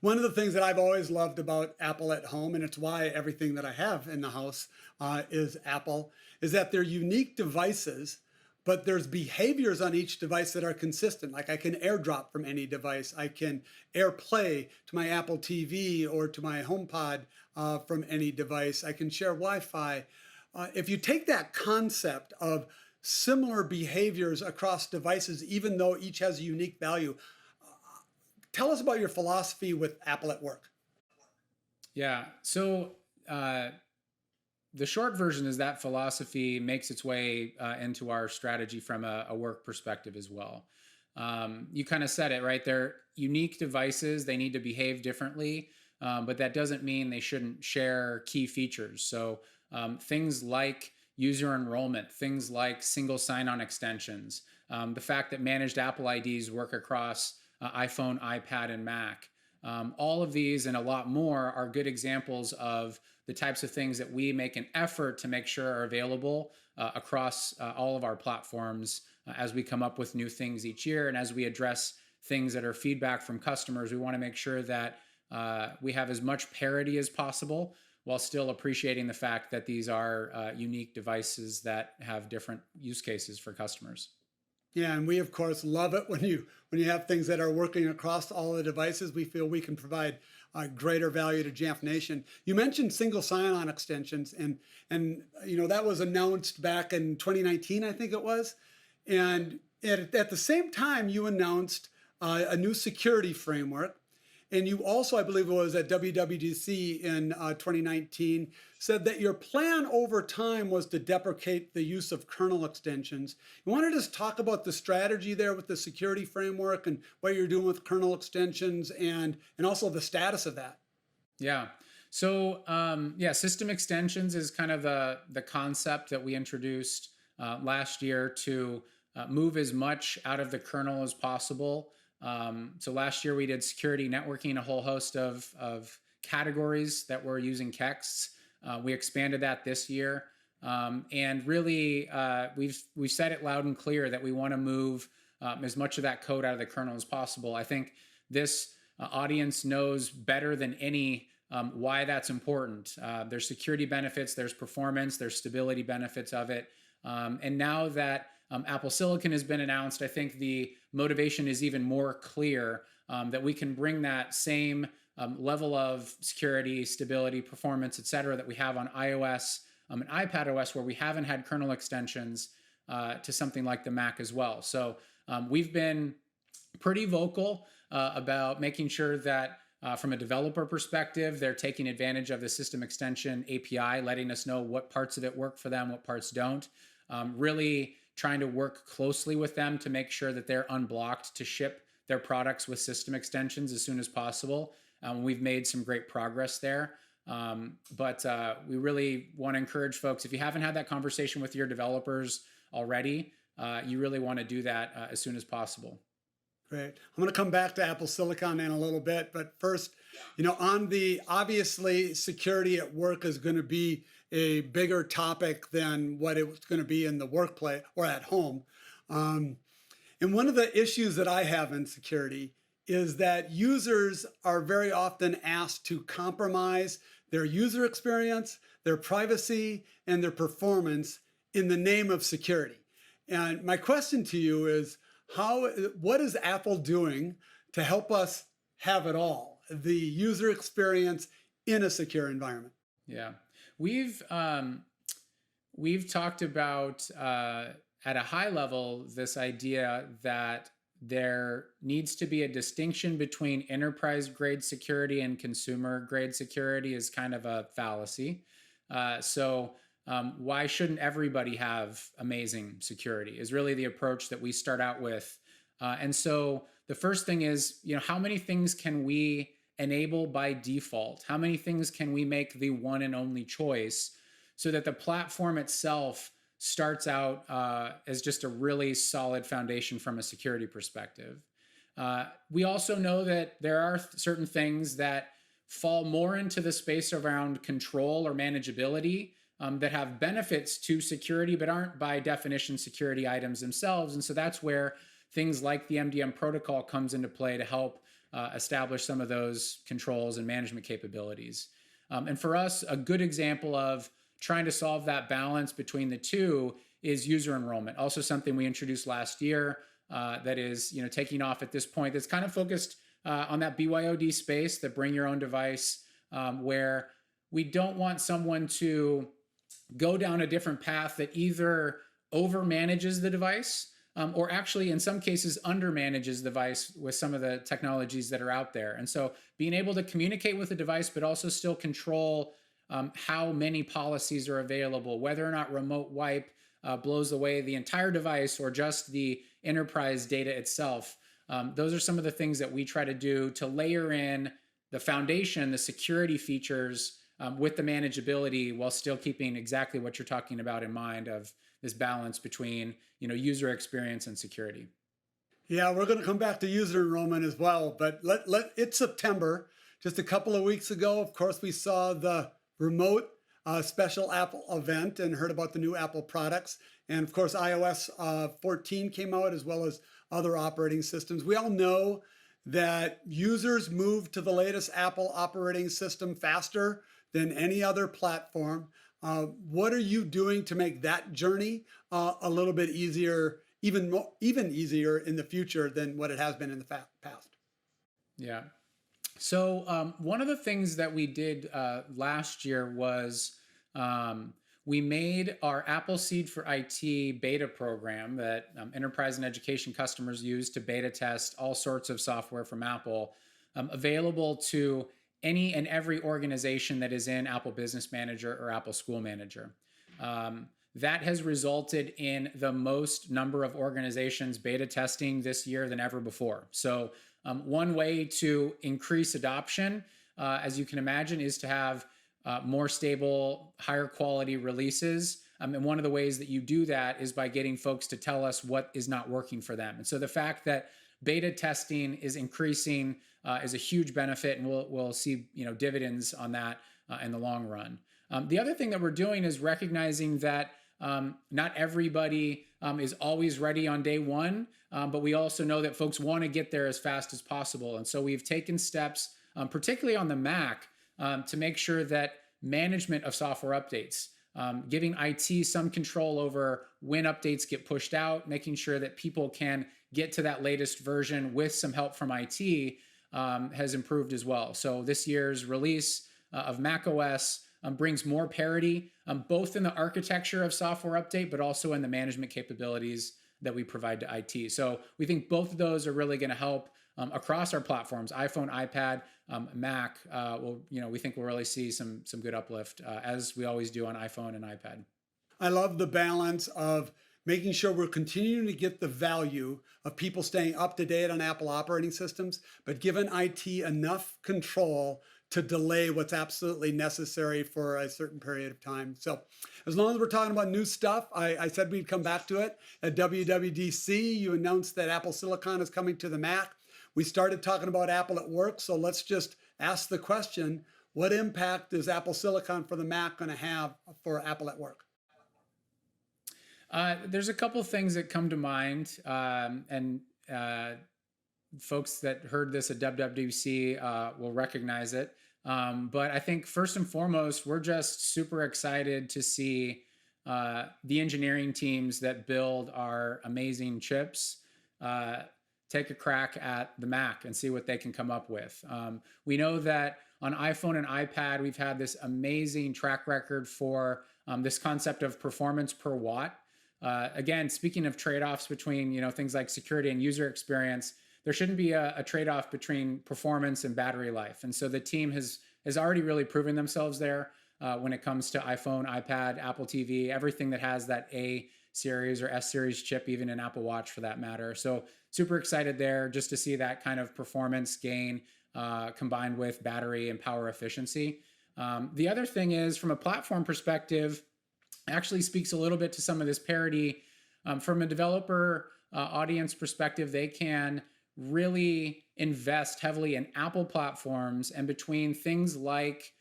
One of the things that I've always loved about Apple at home, and it's why everything that I have in the house is Apple, is that they're unique devices, but there's behaviors on each device that are consistent. Like I can AirDrop from any device. I can AirPlay to my Apple TV or to my HomePod from any device. I can share Wi-Fi. If you take that concept of similar behaviors across devices, even though each has a unique value, tell us about your philosophy with Apple at Work. Yeah. So the short version is that philosophy makes its way into our strategy from a work perspective as well. You kind of said it, right? They're unique devices. They need to behave differently, but that doesn't mean they shouldn't share key features. So things like user enrollment, things like single sign-on extensions, the fact that managed Apple IDs work across iPhone, iPad, and Mac. All of these and a lot more are good examples of the types of things that we make an effort to make sure are available across all of our platforms as we come up with new things each year. And as we address things that are feedback from customers, we want to make sure that we have as much parity as possible while still appreciating the fact that these are unique devices that have different use cases for customers. Yeah, and we of course love it when you have things that are working across all the devices. We feel we can provide greater value to Jamf Nation. You mentioned single sign-on extensions, and that was announced back in 2019, I think it was. And at the same time, you announced a new security framework. And you also, I believe it was at WWDC in 2019, said that your plan over time was to deprecate the use of kernel extensions. You want to just talk about the strategy there with the security framework and what you're doing with kernel extensions and also the status of that? Yeah. So system extensions is kind of the concept that we introduced last year to move as much out of the kernel as possible. So last year we did security networking, a whole host of categories that were using KEXs. We expanded that this year. And really, we've said it loud and clear that we want to move as much of that code out of the kernel as possible. I think this audience knows better than any why that's important. There's security benefits, there's performance, there's stability benefits of it. And now that Apple Silicon has been announced, I think the motivation is even more clear that we can bring that same level of security, stability, performance, et cetera, that we have on iOS and iPadOS, where we haven't had kernel extensions, to something like the Mac as well. So we've been pretty vocal about making sure that from a developer perspective, they're taking advantage of the system extension API, letting us know what parts of it work for them, what parts don't. Really trying to work closely with them to make sure that they're unblocked to ship their products with system extensions as soon as possible. We've made some great progress there. But we really want to encourage folks, if you haven't had that conversation with your developers already, you really want to do that as soon as possible. Great. I'm going to come back to Apple Silicon in a little bit, but first, obviously security at work is going to be a bigger topic than what it's going to be in the workplace or at home. And one of the issues that I have in security is that users are very often asked to compromise their user experience, their privacy, and their performance in the name of security. And my question to you is, what is Apple doing to help us have it all, the user experience in a secure environment? Yeah, we've talked about at a high level this idea that there needs to be a distinction between enterprise grade security and consumer grade security is kind of a fallacy. Why shouldn't everybody have amazing security is really the approach that we start out with. And so the first thing is, how many things can we enable by default? How many things can we make the one and only choice so that the platform itself starts out as just a really solid foundation from a security perspective? We also know that there are certain things that fall more into the space around control or manageability that have benefits to security, but aren't by definition security items themselves. And so that's where things like the MDM protocol comes into play to help establish some of those controls and management capabilities. And for us, a good example of trying to solve that balance between the two is user enrollment. Also something we introduced last year that is taking off at this point. That's kind of focused on that BYOD space, that bring your own device, where we don't want someone to go down a different path that either over manages the device or actually in some cases under manages the device with some of the technologies that are out there. And so being able to communicate with the device, but also still control how many policies are available, whether or not remote wipe blows away the entire device or just the enterprise data itself. Those are some of the things that we try to do to layer in the foundation, the security features with the manageability while still keeping exactly what you're talking about in mind of this balance between user experience and security. Yeah, we're going to come back to user enrollment as well, but it's September. Just a couple of weeks ago, of course, we saw the remote special Apple event and heard about the new Apple products. And of course, iOS 14 came out as well as other operating systems. We all know that users move to the latest Apple operating system faster than any other platform. What are you doing to make that journey a little bit easier, even easier in the future than what it has been in the past? Yeah. So one of the things that we did last year was we made our Apple Seed for IT beta program that enterprise and education customers use to beta test all sorts of software from Apple available to any and every organization that is in Apple Business Manager or Apple School Manager. That has resulted in the most number of organizations beta testing this year than ever before. So one way to increase adoption, as you can imagine, is to have more stable, higher quality releases. And one of the ways that you do that is by getting folks to tell us what is not working for them. And so the fact that beta testing is increasing is a huge benefit, and we'll see dividends on that in the long run. The other thing that we're doing is recognizing that not everybody is always ready on day one, but we also know that folks want to get there as fast as possible. And so we've taken steps, particularly on the Mac, to make sure that management of software updates, giving IT some control over when updates get pushed out, making sure that people can get to that latest version with some help from IT has improved as well. So this year's release of macOS brings more parity, both in the architecture of software update, but also in the management capabilities that we provide to IT. So we think both of those are really going to help across our platforms, iPhone, iPad, Mac. We think we'll really see some good uplift as we always do on iPhone and iPad. I love the balance of making sure we're continuing to get the value of people staying up to date on Apple operating systems, but giving IT enough control to delay what's absolutely necessary for a certain period of time. So as long as we're talking about new stuff, I said we'd come back to it. At WWDC, you announced that Apple Silicon is coming to the Mac. We started talking about Apple at Work, so let's just ask the question, what impact is Apple Silicon for the Mac going to have for Apple at Work? There's a couple of things that come to mind, and folks that heard this at WWDC will recognize it. But I think first and foremost, we're just super excited to see the engineering teams that build our amazing chips take a crack at the Mac and see what they can come up with. We know that on iPhone and iPad, we've had this amazing track record for this concept of performance per watt. Again, speaking of trade-offs between things like security and user experience, there shouldn't be a trade-off between performance and battery life. And so the team has already really proven themselves there when it comes to iPhone, iPad, Apple TV, everything that has that A series or S series chip, even in Apple Watch for that matter. So super excited there just to see that kind of performance gain combined with battery and power efficiency. The other thing is, from a platform perspective, actually speaks a little bit to some of this parity. From a developer audience perspective, they can really invest heavily in Apple platforms, and between things like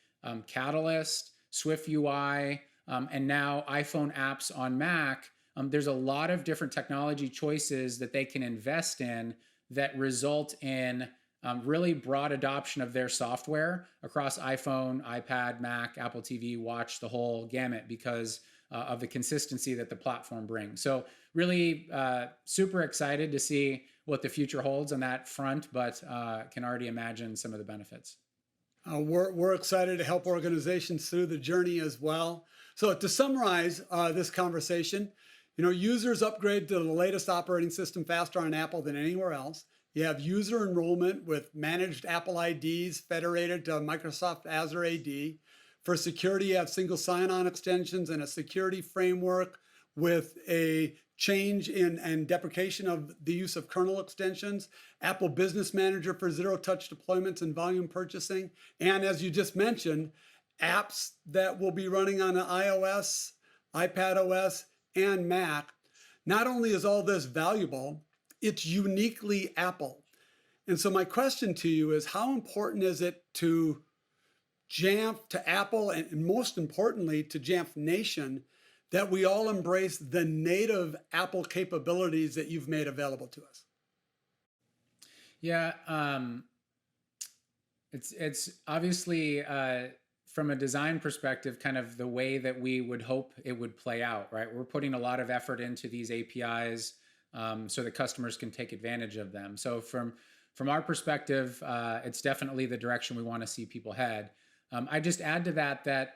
Catalyst, Swift UI, and now iPhone apps on Mac, there's a lot of different technology choices that they can invest in that result in really broad adoption of their software across iPhone, iPad, Mac, Apple TV, Watch, the whole gamut because of the consistency that the platform brings. So really super excited to see what the future holds on that front, but can already imagine some of the benefits. We're excited to help organizations through the journey as well. So to summarize this conversation, users upgrade to the latest operating system faster on Apple than anywhere else. You have user enrollment with managed Apple IDs federated to Microsoft Azure AD. For security, you have single sign-on extensions and a security framework with a change in and deprecation of the use of kernel extensions, Apple Business Manager for zero-touch deployments and volume purchasing, and as you just mentioned, apps that will be running on iOS, iPadOS, and Mac. Not only is all this valuable, it's uniquely Apple. And so my question to you is, how important is it to Jamf, to Apple, and most importantly to Jamf Nation, that we all embrace the native Apple capabilities that you've made available to us? Yeah, it's obviously from a design perspective, kind of the way that we would hope it would play out, right? We're putting a lot of effort into these APIs so that customers can take advantage of them. So from our perspective, it's definitely the direction we want to see people head. I just add to that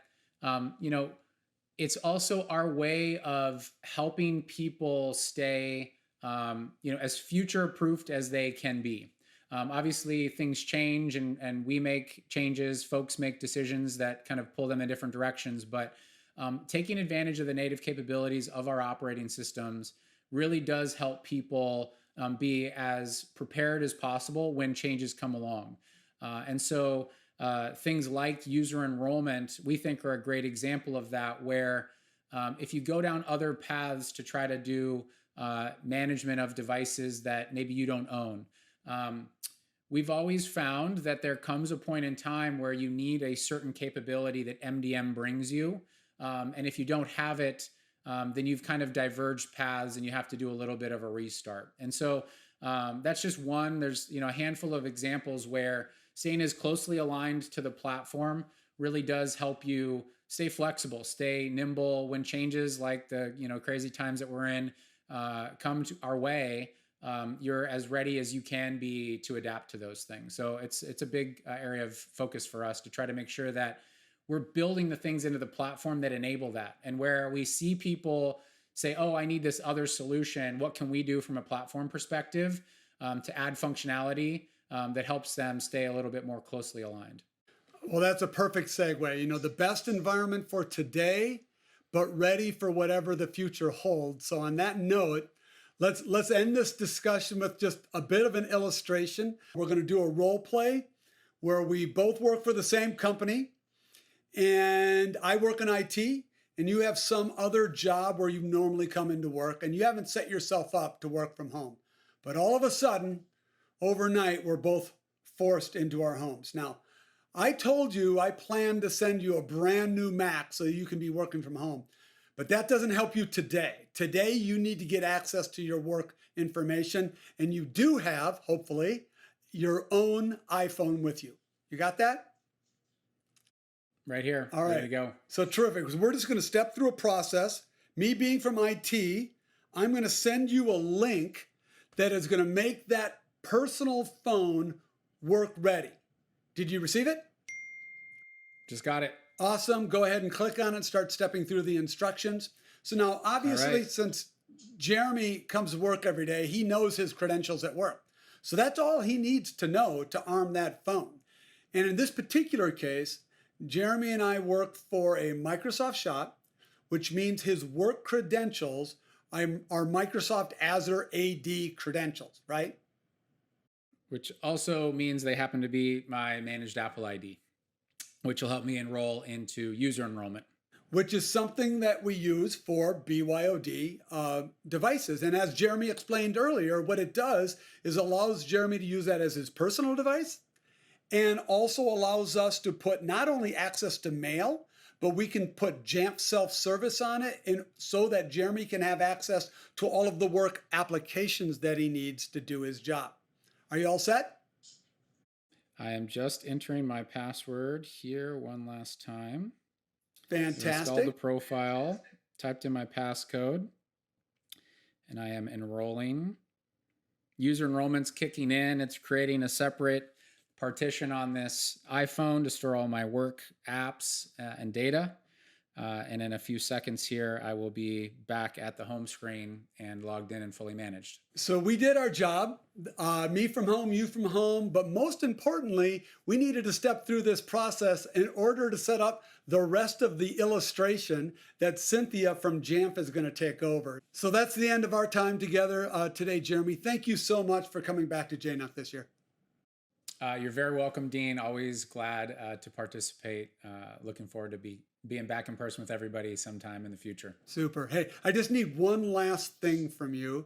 it's also our way of helping people stay, as future-proofed as they can be. Obviously, things change and we make changes, folks make decisions that kind of pull them in different directions, but taking advantage of the native capabilities of our operating systems really does help people be as prepared as possible when changes come along. And so things like user enrollment, we think are a great example of that, where if you go down other paths to try to do management of devices that maybe you don't own, we've always found that there comes a point in time where you need a certain capability that MDM brings you. And if you don't have it, then you've kind of diverged paths and you have to do a little bit of a restart. And so that's just one. There's a handful of examples where staying as closely aligned to the platform really does help you stay flexible, stay nimble when changes like the crazy times that we're in come our way. You're as ready as you can be to adapt to those things. So it's a big area of focus for us to try to make sure that we're building the things into the platform that enable that. And where we see people say, oh, I need this other solution, what can we do from a platform perspective to add functionality that helps them stay a little bit more closely aligned? Well, that's a perfect segue. The best environment for today, but ready for whatever the future holds. So on that note, let's end this discussion with just a bit of an illustration. We're going to do a role play where we both work for the same company, and I work in IT, and you have some other job where you normally come into work, and you haven't set yourself up to work from home. But all of a sudden, overnight, we're both forced into our homes. Now, I told you I plan to send you a brand new Mac so you can be working from home. But that doesn't help you today. Today, you need to get access to your work information, and you do have, hopefully, your own iPhone with you. You got that? Right here. All right. Ready to go. So terrific, because we're just going to step through a process. Me being from IT, I'm going to send you a link that is going to make that personal phone work ready. Did you receive it? Just got it. Awesome. Go ahead and click on it and start stepping through the instructions. So now, obviously, since Jeremy comes to work every day, he knows his credentials at work. So that's all he needs to know to arm that phone. And in this particular case, Jeremy and I work for a Microsoft shop, which means his work credentials are Microsoft Azure AD credentials, right? Which also means they happen to be my managed Apple ID, which will help me enroll into user enrollment. Which is something that we use for BYOD devices. And as Jeremy explained earlier, what it does is allows Jeremy to use that as his personal device, and also allows us to put not only access to mail, but we can put Jamf self-service on it, and so that Jeremy can have access to all of the work applications that he needs to do his job. Are you all set? I am just entering my password here one last time. Fantastic. Installed the profile, typed in my passcode, and I am enrolling. User enrollment's kicking in. It's creating a separate partition on this iPhone to store all my work apps and data. And in a few seconds here, I will be back at the home screen and logged in and fully managed. So we did our job, me from home, you from home, but most importantly, we needed to step through this process in order to set up the rest of the illustration that Cynthia from Jamf is going to take over. So that's the end of our time together today, Jeremy. Thank you so much for coming back to JNUC this year. You're very welcome, Dean. Always glad to participate. Looking forward to being back in person with everybody sometime in the future. Super. Hey, I just need one last thing from you.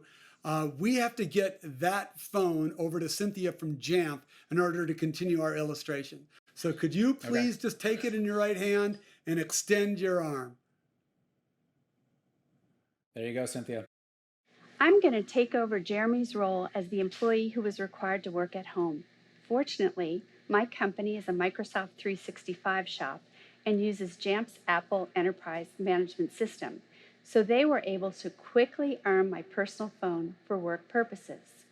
We have to get that phone over to Cynthia from Jamf in order to continue our illustration. So could you please just take it in your right hand and extend your arm? There you go, Cynthia. I'm going to take over Jeremy's role as the employee who was required to work at home. Fortunately, my company is a Microsoft 365 shop and uses Jamf's Apple Enterprise Management System, so they were able to quickly arm my personal phone for work purposes.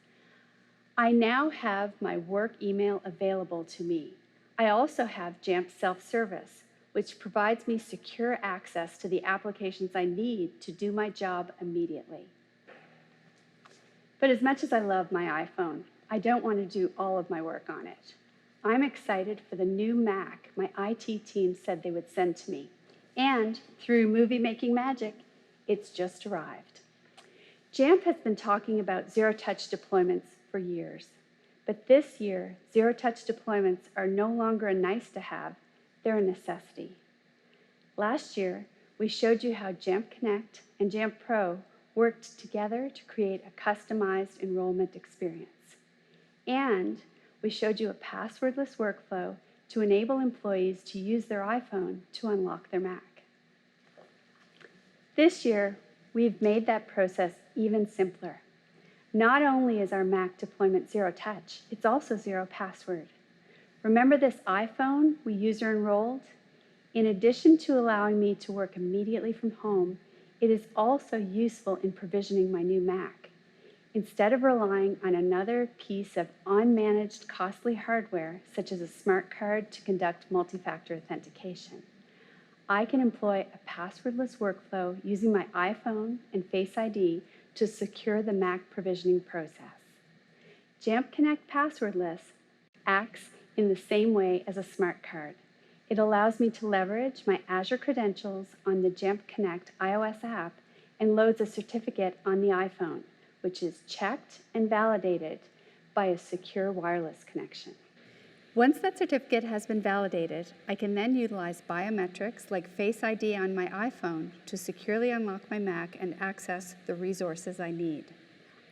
I now have my work email available to me. I also have Jamf Self-Service, which provides me secure access to the applications I need to do my job immediately. But as much as I love my iPhone, I don't want to do all of my work on it. I'm excited for the new Mac my IT team said they would send to me. And through movie-making magic, it's just arrived. Jamf has been talking about zero-touch deployments for years. But this year, zero-touch deployments are no longer a nice-to-have, they're a necessity. Last year, we showed you how Jamf Connect and Jamf Pro worked together to create a customized enrollment experience. And we showed you a passwordless workflow to enable employees to use their iPhone to unlock their Mac. This year, we've made that process even simpler. Not only is our Mac deployment zero touch, it's also zero password. Remember this iPhone we user enrolled? In addition to allowing me to work immediately from home, it is also useful in provisioning my new Mac. Instead of relying on another piece of unmanaged costly hardware, such as a smart card to conduct multi-factor authentication, I can employ a passwordless workflow using my iPhone and Face ID to secure the Mac provisioning process. Jamf Connect Passwordless acts in the same way as a smart card. It allows me to leverage my Azure credentials on the Jamf Connect iOS app and loads a certificate on the iPhone, which is checked and validated by a secure wireless connection. Once that certificate has been validated, I can then utilize biometrics like Face ID on my iPhone to securely unlock my Mac and access the resources I need.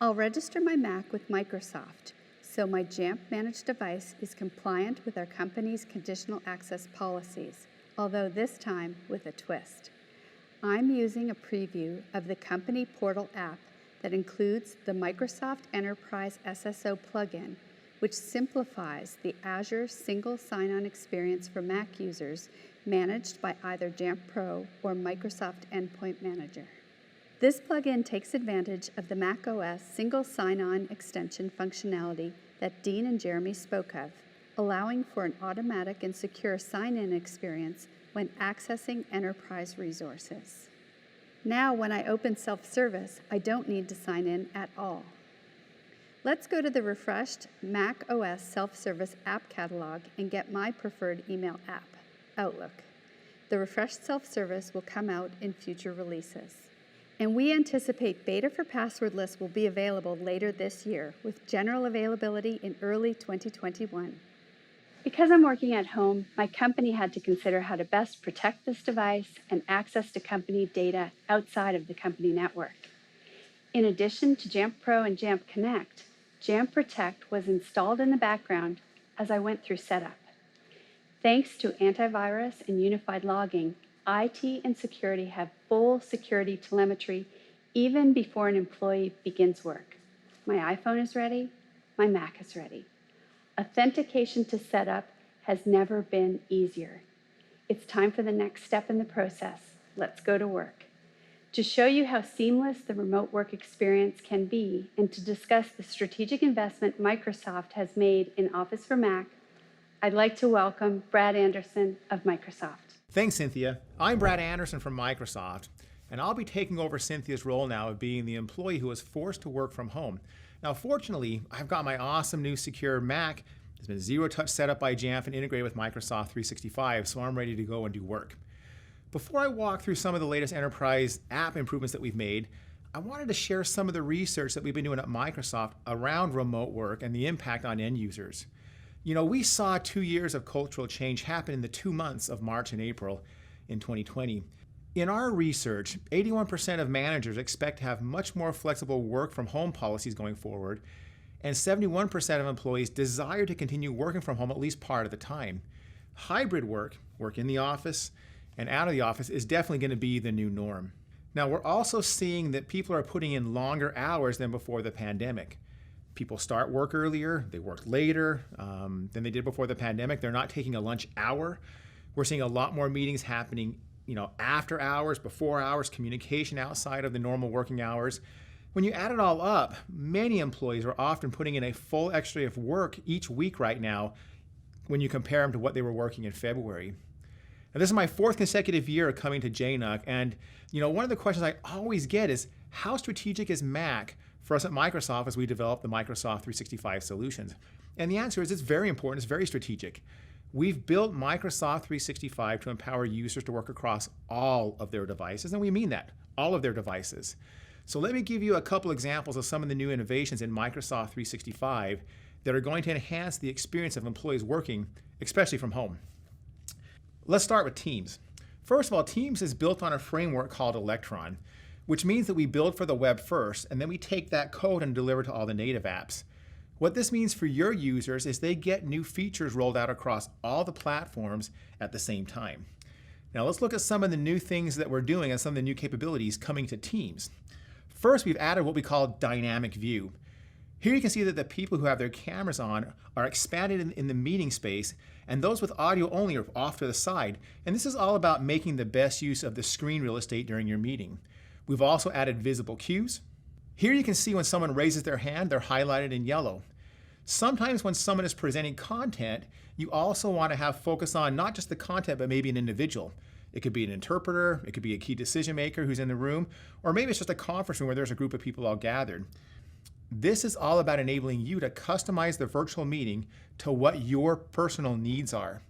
I'll register my Mac with Microsoft, so my Jamf managed device is compliant with our company's conditional access policies, although this time with a twist. I'm using a preview of the company portal app that includes the Microsoft Enterprise SSO plugin, which simplifies the Azure single sign-on experience for Mac users managed by either Jamf Pro or Microsoft Endpoint Manager. This plugin takes advantage of the macOS single sign-on extension functionality that Dean and Jeremy spoke of, allowing for an automatic and secure sign-in experience when accessing enterprise resources. Now, when I open self-service, I don't need to sign in at all. Let's go to the refreshed Mac OS self-service app catalog and get my preferred email app, Outlook. The refreshed self-service will come out in future releases. And we anticipate beta for passwordless will be available later this year, with general availability in early 2021. Because I'm working at home, my company had to consider how to best protect this device and access to company data outside of the company network. In addition to Jamf Pro and Jamf Connect, Jamf Protect was installed in the background as I went through setup. Thanks to antivirus and unified logging, IT and security have full security telemetry even before an employee begins work. My iPhone is ready, my Mac is ready. Authentication to setup has never been easier. It's time for the next step in the process. Let's go to work. To show you how seamless the remote work experience can be and to discuss the strategic investment Microsoft has made in Office for Mac, I'd like to welcome Brad Anderson of Microsoft. Thanks, Cynthia. I'm Brad Anderson from Microsoft, and I'll be taking over Cynthia's role now of being the employee who was forced to work from home. Now, fortunately, I've got my awesome new secure Mac. It's been zero-touch set up by Jamf and integrated with Microsoft 365, so I'm ready to go and do work. Before I walk through some of the latest enterprise app improvements that we've made, I wanted to share some of the research that we've been doing at Microsoft around remote work and the impact on end users. You know, we saw 2 years of cultural change happen in the 2 months of March and April in 2020. In our research, 81% of managers expect to have much more flexible work from home policies going forward, and 71% of employees desire to continue working from home at least part of the time. Hybrid work in the office and out of the office, is definitely going to be the new norm. Now, we're also seeing that people are putting in longer hours than before the pandemic. People start work earlier, they work later than they did before the pandemic. They're not taking a lunch hour. We're seeing a lot more meetings happening, after hours, before hours, communication outside of the normal working hours. When you add it all up, many employees are often putting in a full extra day of work each week right now when you compare them to what they were working in February. Now, this is my 4th consecutive year of coming to JNUC, and one of the questions I always get is, how strategic is Mac for us at Microsoft as we develop the Microsoft 365 solutions? And the answer is it's very important, it's very strategic. We've built Microsoft 365 to empower users to work across all of their devices, and we mean that, all of their devices. So let me give you a couple examples of some of the new innovations in Microsoft 365 that are going to enhance the experience of employees working, especially from home. Let's start with Teams. First of all, Teams is built on a framework called Electron, which means that we build for the web first, and then we take that code and deliver to all the native apps. What this means for your users is they get new features rolled out across all the platforms at the same time. Now let's look at some of the new things that we're doing and some of the new capabilities coming to Teams. First, we've added what we call dynamic view. Here you can see that the people who have their cameras on are expanded in the meeting space, and those with audio only are off to the side. And this is all about making the best use of the screen real estate during your meeting. We've also added visible cues. Here you can see when someone raises their hand, they're highlighted in yellow. Sometimes when someone is presenting content, you also want to have focus on not just the content, but maybe an individual. It could be an interpreter, it could be a key decision maker who's in the room, or maybe it's just a conference room where there's a group of people all gathered. This is all about enabling you to customize the virtual meeting to what your personal needs are.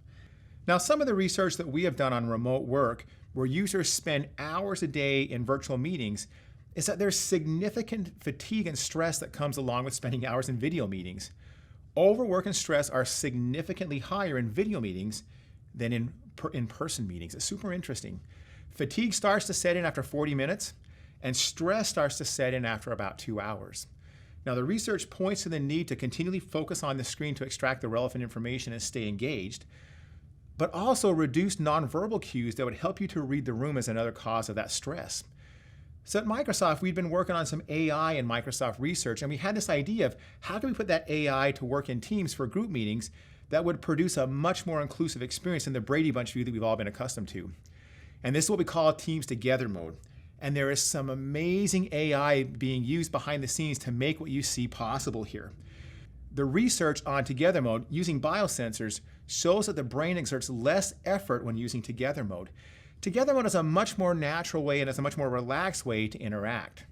Now, some of the research that we have done on remote work, where users spend hours a day in virtual meetings, is that there's significant fatigue and stress that comes along with spending hours in video meetings. Overwork and stress are significantly higher in video meetings than in in-person meetings. It's super interesting. Fatigue starts to set in after 40 minutes, and stress starts to set in after about 2 hours. Now, the research points to the need to continually focus on the screen to extract the relevant information and stay engaged, but also reduce nonverbal cues that would help you to read the room as another cause of that stress. So at Microsoft, we've been working on some AI in Microsoft research, and we had this idea of how can we put that AI to work in Teams for group meetings that would produce a much more inclusive experience than the Brady Bunch view that we've all been accustomed to. And this is what we call Teams Together mode. And there is some amazing AI being used behind the scenes to make what you see possible here. The research on Together mode using biosensors shows that the brain exerts less effort when using Together mode. Together mode is a much more natural way and is a much more relaxed way to interact.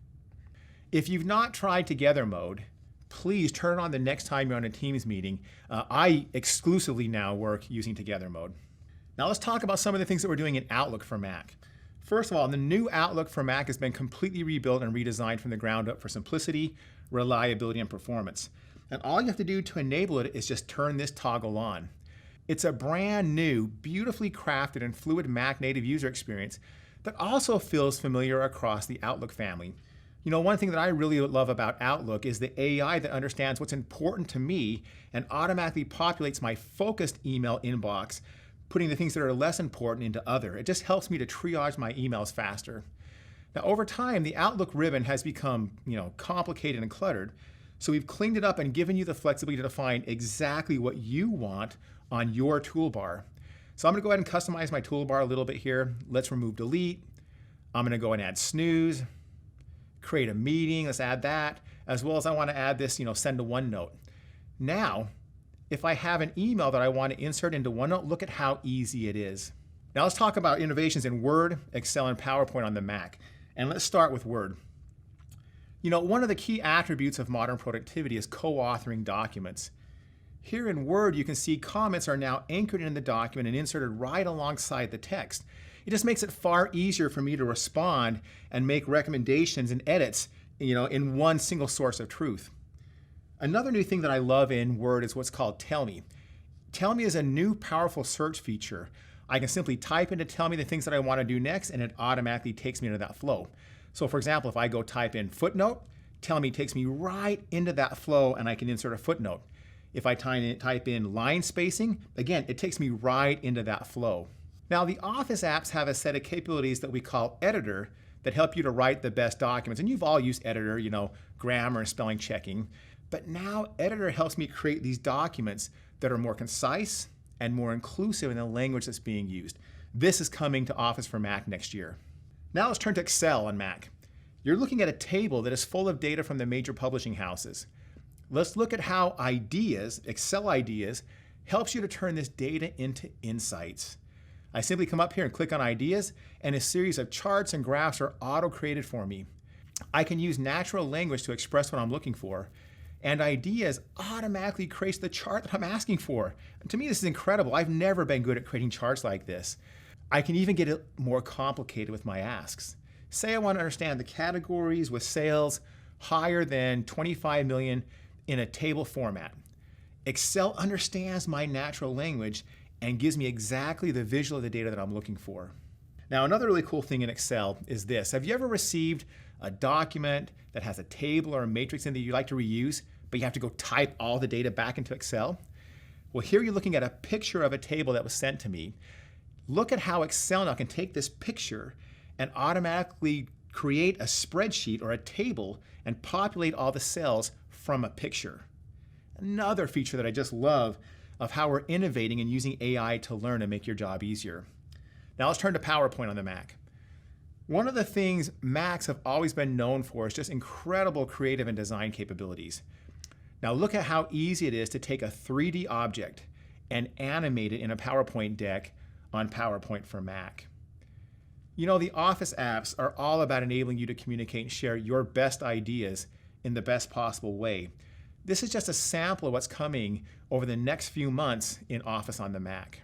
If you've not tried Together mode, please turn it on the next time you're on a Teams meeting. I exclusively now work using Together mode. Now let's talk about some of the things that we're doing in Outlook for Mac. First of all, the new Outlook for Mac has been completely rebuilt and redesigned from the ground up for simplicity, reliability, and performance. And all you have to do to enable it is just turn this toggle on. It's a brand new, beautifully crafted and fluid Mac native user experience that also feels familiar across the Outlook family. One thing that I really love about Outlook is the AI that understands what's important to me and automatically populates my focused email inbox, putting the things that are less important into other. It just helps me to triage my emails faster. Now, over time, the Outlook ribbon has become, complicated and cluttered. So we've cleaned it up and given you the flexibility to define exactly what you want on your toolbar. So I'm going to go ahead and customize my toolbar a little bit here. Let's remove delete. I'm going to go and add snooze, create a meeting. Let's add that, as well as I want to add this, send to OneNote. Now, if I have an email that I want to insert into OneNote, look at how easy it is. Now let's talk about innovations in Word, Excel, and PowerPoint on the Mac. And let's start with Word. One of the key attributes of modern productivity is co-authoring documents. Here in Word, you can see comments are now anchored in the document and inserted right alongside the text. It just makes it far easier for me to respond and make recommendations and edits, in one single source of truth. Another new thing that I love in Word is what's called Tell Me. Tell Me is a new powerful search feature. I can simply type in to tell me the things that I want to do next, and it automatically takes me into that flow. So for example, if I go type in footnote, Tell Me takes me right into that flow and I can insert a footnote. If I type in line spacing, again, it takes me right into that flow. Now the Office apps have a set of capabilities that we call Editor that help you to write the best documents. And you've all used Editor, grammar and spelling checking. But now Editor helps me create these documents that are more concise and more inclusive in the language that's being used. This is coming to Office for Mac next year. Now let's turn to Excel on Mac. You're looking at a table that is full of data from the major publishing houses. Let's look at how Ideas, Excel Ideas, helps you to turn this data into insights. I simply come up here and click on Ideas, and a series of charts and graphs are auto-created for me. I can use natural language to express what I'm looking for, and Ideas automatically creates the chart that I'm asking for. And to me, this is incredible. I've never been good at creating charts like this. I can even get it more complicated with my asks. Say I want to understand the categories with sales higher than 25 million in a table format. Excel understands my natural language and gives me exactly the visual of the data that I'm looking for. Now, another really cool thing in Excel is this. Have you ever received a document that has a table or a matrix in that you like to reuse, but you have to go type all the data back into Excel? Well, here you're looking at a picture of a table that was sent to me. Look at how Excel now can take this picture and automatically create a spreadsheet or a table and populate all the cells from a picture. Another feature that I just love of how we're innovating and using AI to learn and make your job easier. Now let's turn to PowerPoint on the Mac. One of the things Macs have always been known for is just incredible creative and design capabilities. Now look at how easy it is to take a 3D object and animate it in a PowerPoint deck on PowerPoint for Mac. The Office apps are all about enabling you to communicate and share your best ideas in the best possible way. This is just a sample of what's coming over the next few months in Office on the Mac.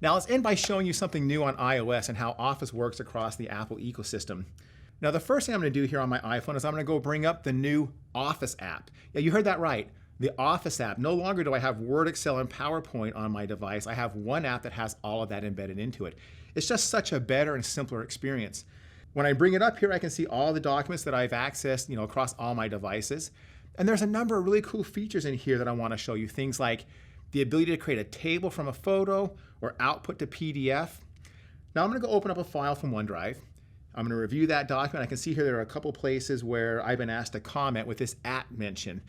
Now let's end by showing you something new on iOS and how Office works across the Apple ecosystem. Now the first thing I'm going to do here on my iPhone is I'm going to go bring up the new Office app. Yeah, you heard that right. The Office app. No longer do I have Word, Excel, and PowerPoint on my device. I have one app that has all of that embedded into it. It's just such a better and simpler experience. When I bring it up here, I can see all the documents that I've accessed, across all my devices. And there's a number of really cool features in here that I want to show you. Things like the ability to create a table from a photo or output to PDF. Now I'm going to go open up a file from OneDrive. I'm going to review that document. I can see here there are a couple places where I've been asked to comment with this at mention.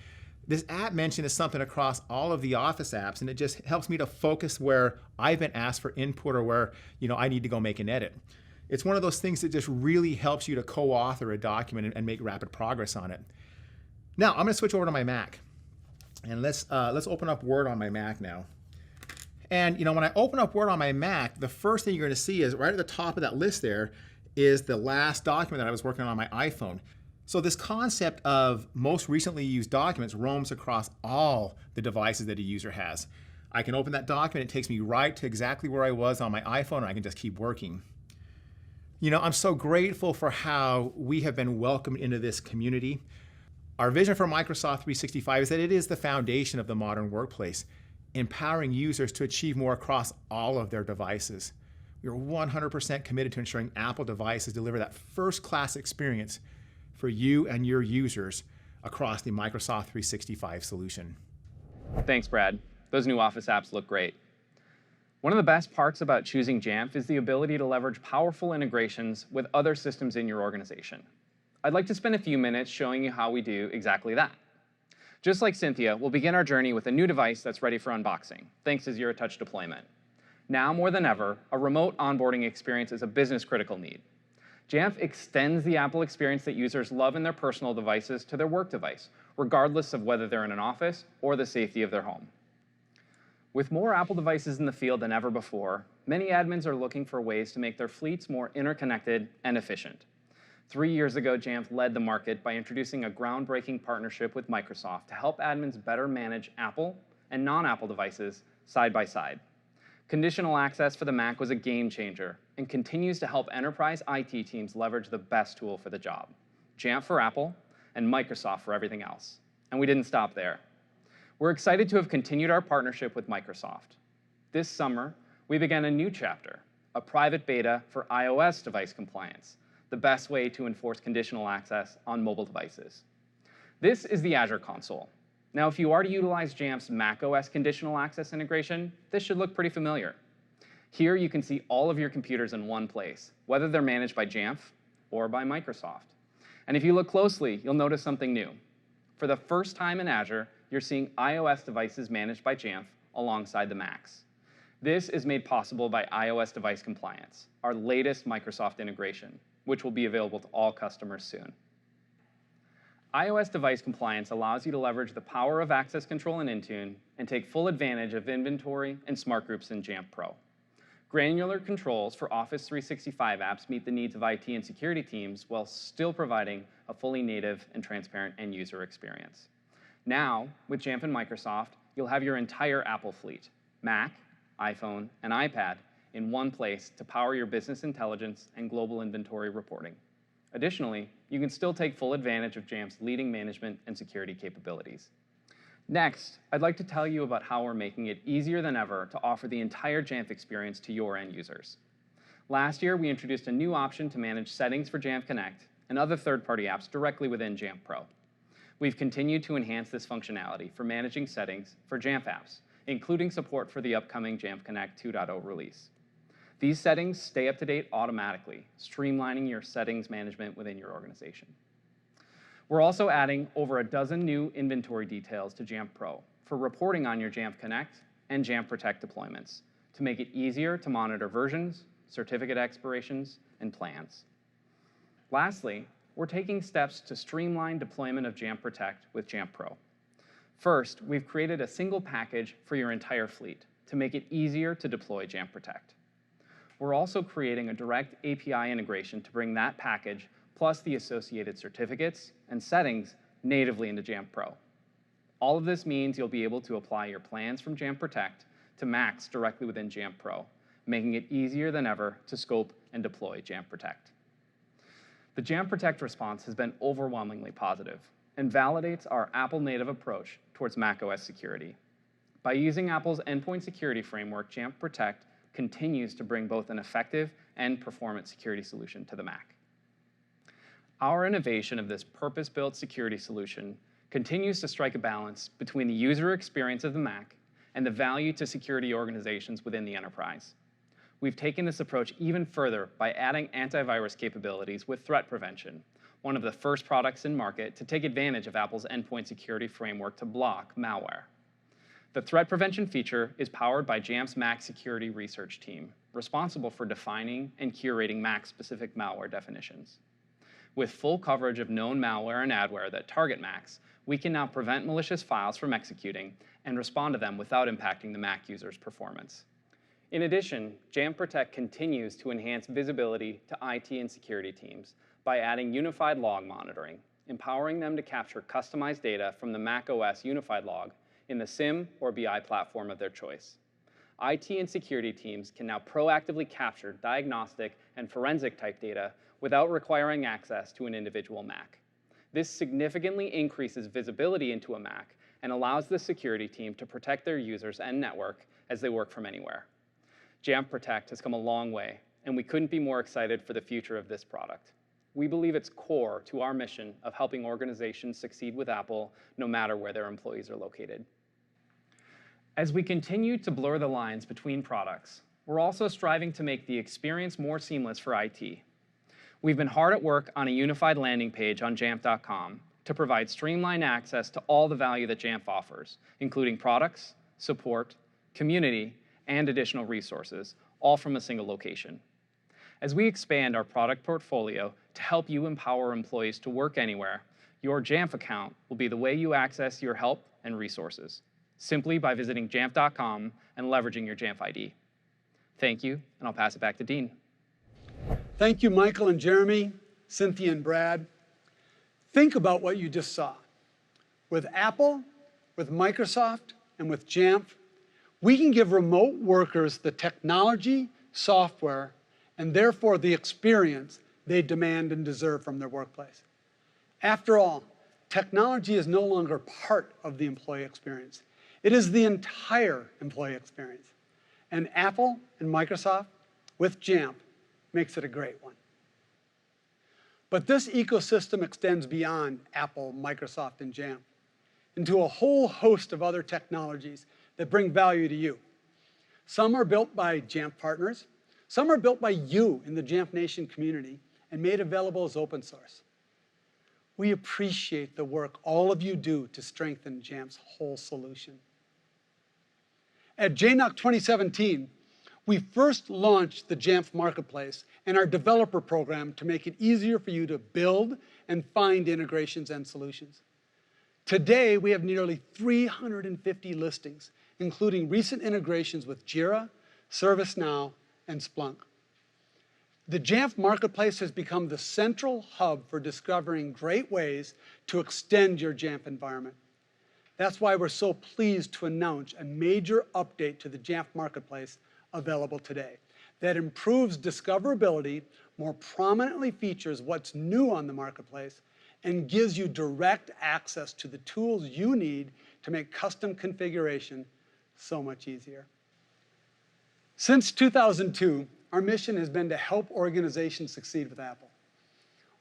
This at mention is something across all of the Office apps, and it just helps me to focus where I've been asked for input or where I need to go make an edit. It's one of those things that just really helps you to co-author a document and make rapid progress on it. Now I'm going to switch over to my Mac, and let's open up Word on my Mac now. And when I open up Word on my Mac, the first thing you're going to see is right at the top of that list there is the last document that I was working on my iPhone. So this concept of most recently used documents roams across all the devices that a user has. I can open that document, it takes me right to exactly where I was on my iPhone, and I can just keep working. I'm so grateful for how we have been welcomed into this community. Our vision for Microsoft 365 is that it is the foundation of the modern workplace, empowering users to achieve more across all of their devices. We are 100% committed to ensuring Apple devices deliver that first-class experience for you and your users across the Microsoft 365 solution. Thanks, Brad. Those new Office apps look great. One of the best parts about choosing Jamf is the ability to leverage powerful integrations with other systems in your organization. I'd like to spend a few minutes showing you how we do exactly that. Just like Cynthia, we'll begin our journey with a new device that's ready for unboxing, thanks to Zero Touch deployment. Now more than ever, a remote onboarding experience is a business-critical need. Jamf extends the Apple experience that users love in their personal devices to their work device, regardless of whether they're in an office or the safety of their home. With more Apple devices in the field than ever before, many admins are looking for ways to make their fleets more interconnected and efficient. 3 years ago, Jamf led the market by introducing a groundbreaking partnership with Microsoft to help admins better manage Apple and non-Apple devices side by side. Conditional access for the Mac was a game changer and continues to help enterprise IT teams leverage the best tool for the job, Jamf for Apple and Microsoft for everything else. And we didn't stop there. We're excited to have continued our partnership with Microsoft. This summer, we began a new chapter, a private beta for iOS device compliance, the best way to enforce conditional access on mobile devices. This is the Azure console. Now, if you already utilize Jamf's macOS conditional access integration, this should look pretty familiar. Here you can see all of your computers in one place, whether they're managed by Jamf or by Microsoft. And if you look closely, you'll notice something new. For the first time in Azure, you're seeing iOS devices managed by Jamf alongside the Macs. This is made possible by iOS Device Compliance, our latest Microsoft integration, which will be available to all customers soon. iOS Device Compliance allows you to leverage the power of access control in Intune and take full advantage of inventory and smart groups in Jamf Pro. Granular controls for Office 365 apps meet the needs of IT and security teams while still providing a fully native and transparent end user experience. Now, with Jamf and Microsoft, you'll have your entire Apple fleet, Mac, iPhone, and iPad, in one place to power your business intelligence and global inventory reporting. Additionally, you can still take full advantage of Jamf's leading management and security capabilities. Next, I'd like to tell you about how we're making it easier than ever to offer the entire Jamf experience to your end users. Last year, we introduced a new option to manage settings for Jamf Connect and other third-party apps directly within Jamf Pro. We've continued to enhance this functionality for managing settings for Jamf apps, including support for the upcoming Jamf Connect 2.0 release. These settings stay up to date automatically, streamlining your settings management within your organization. We're also adding over a dozen new inventory details to Jamf Pro for reporting on your Jamf Connect and Jamf Protect deployments to make it easier to monitor versions, certificate expirations, and plans. Lastly, we're taking steps to streamline deployment of Jamf Protect with Jamf Pro. First, we've created a single package for your entire fleet to make it easier to deploy Jamf Protect. We're also creating a direct API integration to bring that package plus the associated certificates and settings natively into Jamf Pro. All of this means you'll be able to apply your plans from Jamf Protect to Macs directly within Jamf Pro, making it easier than ever to scope and deploy Jamf Protect. The Jamf Protect response has been overwhelmingly positive and validates our Apple native approach towards macOS security. By using Apple's endpoint security framework, Jamf Protect continues to bring both an effective and performant security solution to the Mac. Our innovation of this purpose-built security solution continues to strike a balance between the user experience of the Mac and the value to security organizations within the enterprise. We've taken this approach even further by adding antivirus capabilities with threat prevention, one of the first products in market to take advantage of Apple's endpoint security framework to block malware. The threat prevention feature is powered by Jamf's Mac security research team, responsible for defining and curating Mac-specific malware definitions. With full coverage of known malware and adware that target Macs, we can now prevent malicious files from executing and respond to them without impacting the Mac user's performance. In addition, Jamf Protect continues to enhance visibility to IT and security teams by adding unified log monitoring, empowering them to capture customized data from the macOS unified log in the SIM or BI platform of their choice. IT and security teams can now proactively capture diagnostic and forensic type data without requiring access to an individual Mac. This significantly increases visibility into a Mac and allows the security team to protect their users and network as they work from anywhere. Jamf Protect has come a long way, and we couldn't be more excited for the future of this product. We believe it's core to our mission of helping organizations succeed with Apple no matter where their employees are located. As we continue to blur the lines between products, we're also striving to make the experience more seamless for IT. We've been hard at work on a unified landing page on Jamf.com to provide streamlined access to all the value that Jamf offers, including products, support, community, and additional resources, all from a single location. As we expand our product portfolio to help you empower employees to work anywhere, your Jamf account will be the way you access your help and resources, simply by visiting Jamf.com and leveraging your Jamf ID. Thank you, and I'll pass it back to Dean. Thank you, Michael and Jeremy, Cynthia and Brad. Think about what you just saw. With Apple, with Microsoft, and with Jamf, we can give remote workers the technology, software, and therefore the experience they demand and deserve from their workplace. After all, technology is no longer part of the employee experience. It is the entire employee experience. And Apple and Microsoft, with Jamf, makes it a great one. But this ecosystem extends beyond Apple, Microsoft, and Jamf into a whole host of other technologies that bring value to you. Some are built by Jamf partners. Some are built by you in the Jamf Nation community and made available as open source. We appreciate the work all of you do to strengthen Jamf's whole solution. At JNUC 2017, we first launched the Jamf Marketplace and our developer program to make it easier for you to build and find integrations and solutions. Today, we have nearly 350 listings, including recent integrations with Jira, ServiceNow, and Splunk. The Jamf Marketplace has become the central hub for discovering great ways to extend your Jamf environment. That's why we're so pleased to announce a major update to the Jamf Marketplace available today that improves discoverability, more prominently features what's new on the Marketplace, and gives you direct access to the tools you need to make custom configuration so much easier. Since 2002, our mission has been to help organizations succeed with Apple.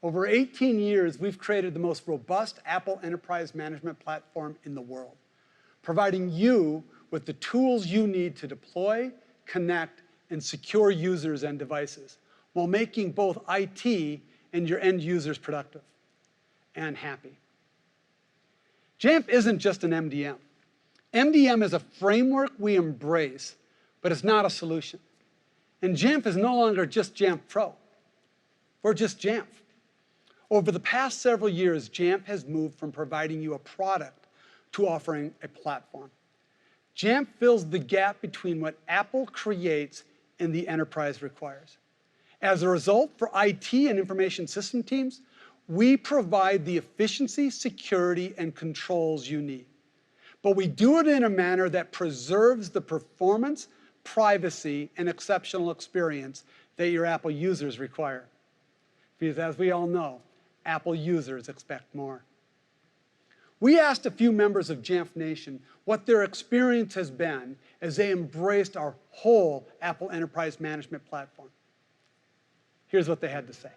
Over 18 years, we've created the most robust Apple enterprise management platform in the world, providing you with the tools you need to deploy, connect, and secure users and devices, while making both IT and your end users productive and happy. Jamf isn't just an MDM. MDM is a framework we embrace, but it's not a solution. And Jamf is no longer just Jamf Pro. We're just Jamf. Over the past several years, Jamf has moved from providing you a product to offering a platform. Jamf fills the gap between what Apple creates and the enterprise requires. As a result, for IT and information system teams, we provide the efficiency, security, and controls you need. But we do it in a manner that preserves the performance, privacy, and exceptional experience that your Apple users require. Because as we all know, Apple users expect more. We asked a few members of Jamf Nation what their experience has been as they embraced our whole Apple Enterprise Management platform. Here's what they had to say.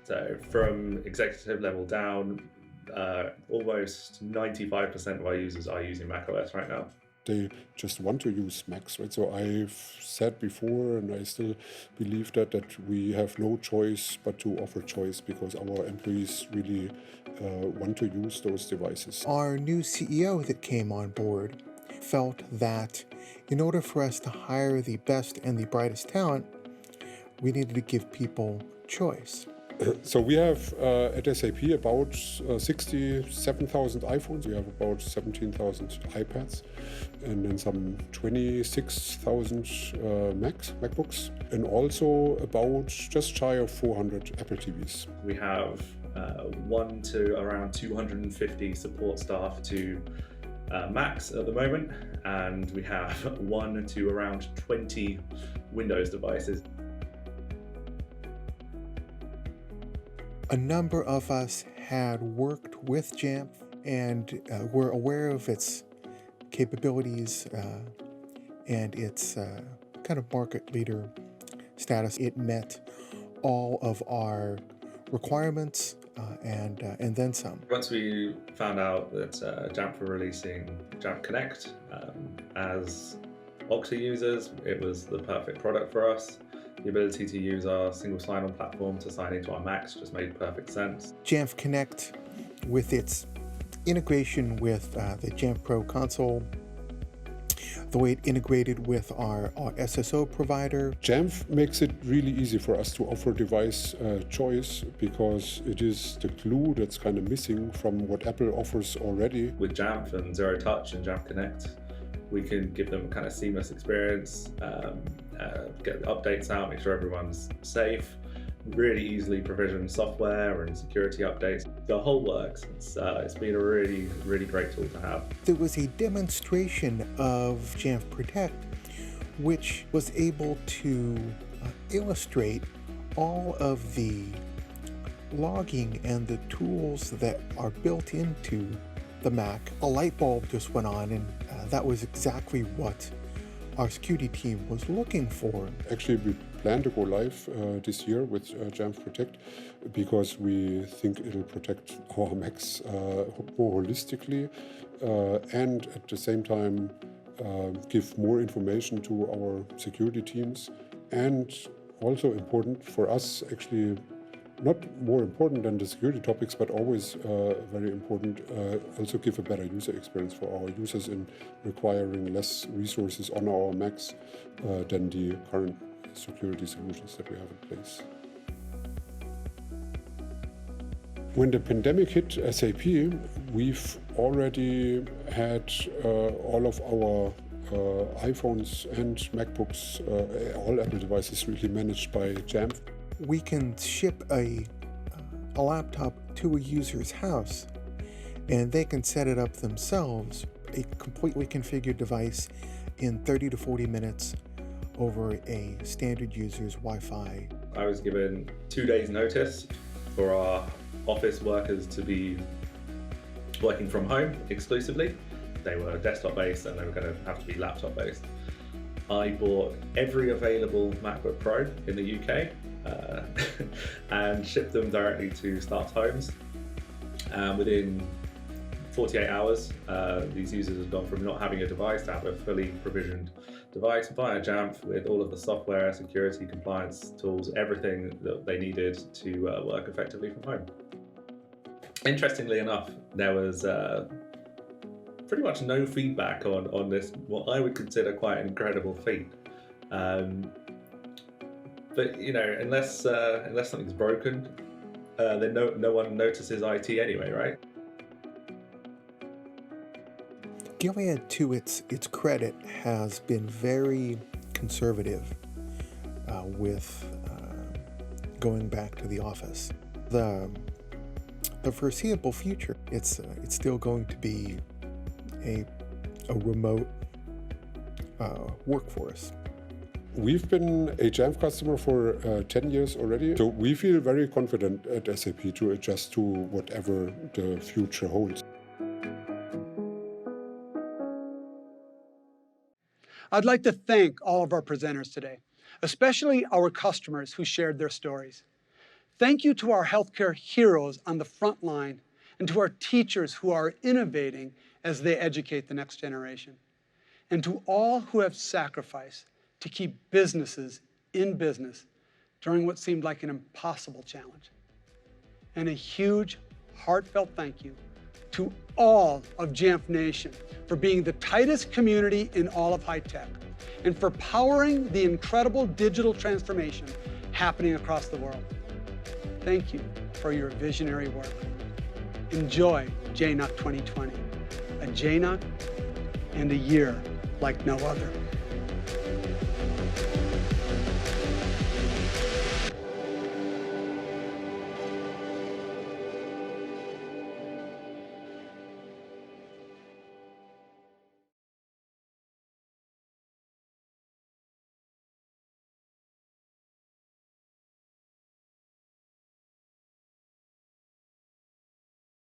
So from executive level down, almost 95% of our users are using macOS right now. They just want to use Macs, right? So I've said before, and I still believe that we have no choice but to offer choice because our employees really want to use those devices. Our new CEO that came on board felt that in order for us to hire the best and the brightest talent, we needed to give people choice. So we have at SAP about 67,000 iPhones. We have about 17,000 iPads, and then some 26,000 MacBooks, and also about just shy of 400 Apple TVs. We have 1 to around 250 support staff to Macs at the moment, and we have 1 to around 20 Windows devices. A number of us had worked with Jamf and were aware of its capabilities and its kind of market leader status. It met all of our requirements and then some. Once we found out that Jamf were releasing Jamf Connect, as Okta users, it was the perfect product for us. The ability to use our single sign-on platform to sign into our Macs just made perfect sense. Jamf Connect, with its integration with the Jamf Pro console, the way it integrated with our SSO provider. Jamf makes it really easy for us to offer device choice, because it is the glue that's kind of missing from what Apple offers already. With Jamf and Zero Touch and Jamf Connect, we can give them a kind of seamless experience, get updates out, make sure everyone's safe, really easily provision software and security updates. The whole works. It's been a really, really great tool to have. There was a demonstration of Jamf Protect, which was able to illustrate all of the logging and the tools that are built into the Mac. A light bulb just went on, and that was exactly what our security team was looking for. Actually, we plan to go live this year with Jamf Protect, because we think it'll protect our Macs more holistically, and at the same time give more information to our security teams, and also important for us, actually not more important than the security topics, but always very important, also give a better user experience for our users in requiring less resources on our Macs than the current security solutions that we have in place. When the pandemic hit SAP, we've already had all of our iPhones and MacBooks, all Apple devices really managed by Jamf. We can ship a laptop to a user's house, and they can set it up themselves, a completely configured device, in 30 to 40 minutes over a standard user's Wi-Fi. I was given 2 days notice for our office workers to be working from home exclusively. They were desktop-based and they were going to have to be laptop-based. I bought every available MacBook Pro in the UK and shipped them directly to staff homes. Within 48 hours, these users have gone from not having a device to have a fully provisioned device via Jamf with all of the software, security, compliance tools, everything that they needed to work effectively from home. Interestingly enough, there was pretty much no feedback on this, what I would consider quite an incredible feat. But you know, unless something's broken, then no one notices IT anyway, right? Gilead, to its credit, has been very conservative with going back to the office. The foreseeable future, it's still going to be a remote workforce. We've been a Jamf customer for 10 years already, so we feel very confident at SAP to adjust to whatever the future holds. I'd like to thank all of our presenters today, especially our customers who shared their stories. Thank you to our healthcare heroes on the front line and to our teachers who are innovating as they educate the next generation, and to all who have sacrificed to keep businesses in business during what seemed like an impossible challenge. And a huge, heartfelt thank you to all of Jamf Nation for being the tightest community in all of high tech, and for powering the incredible digital transformation happening across the world. Thank you for your visionary work. Enjoy JNUC 2020, a JNUC and a year like no other.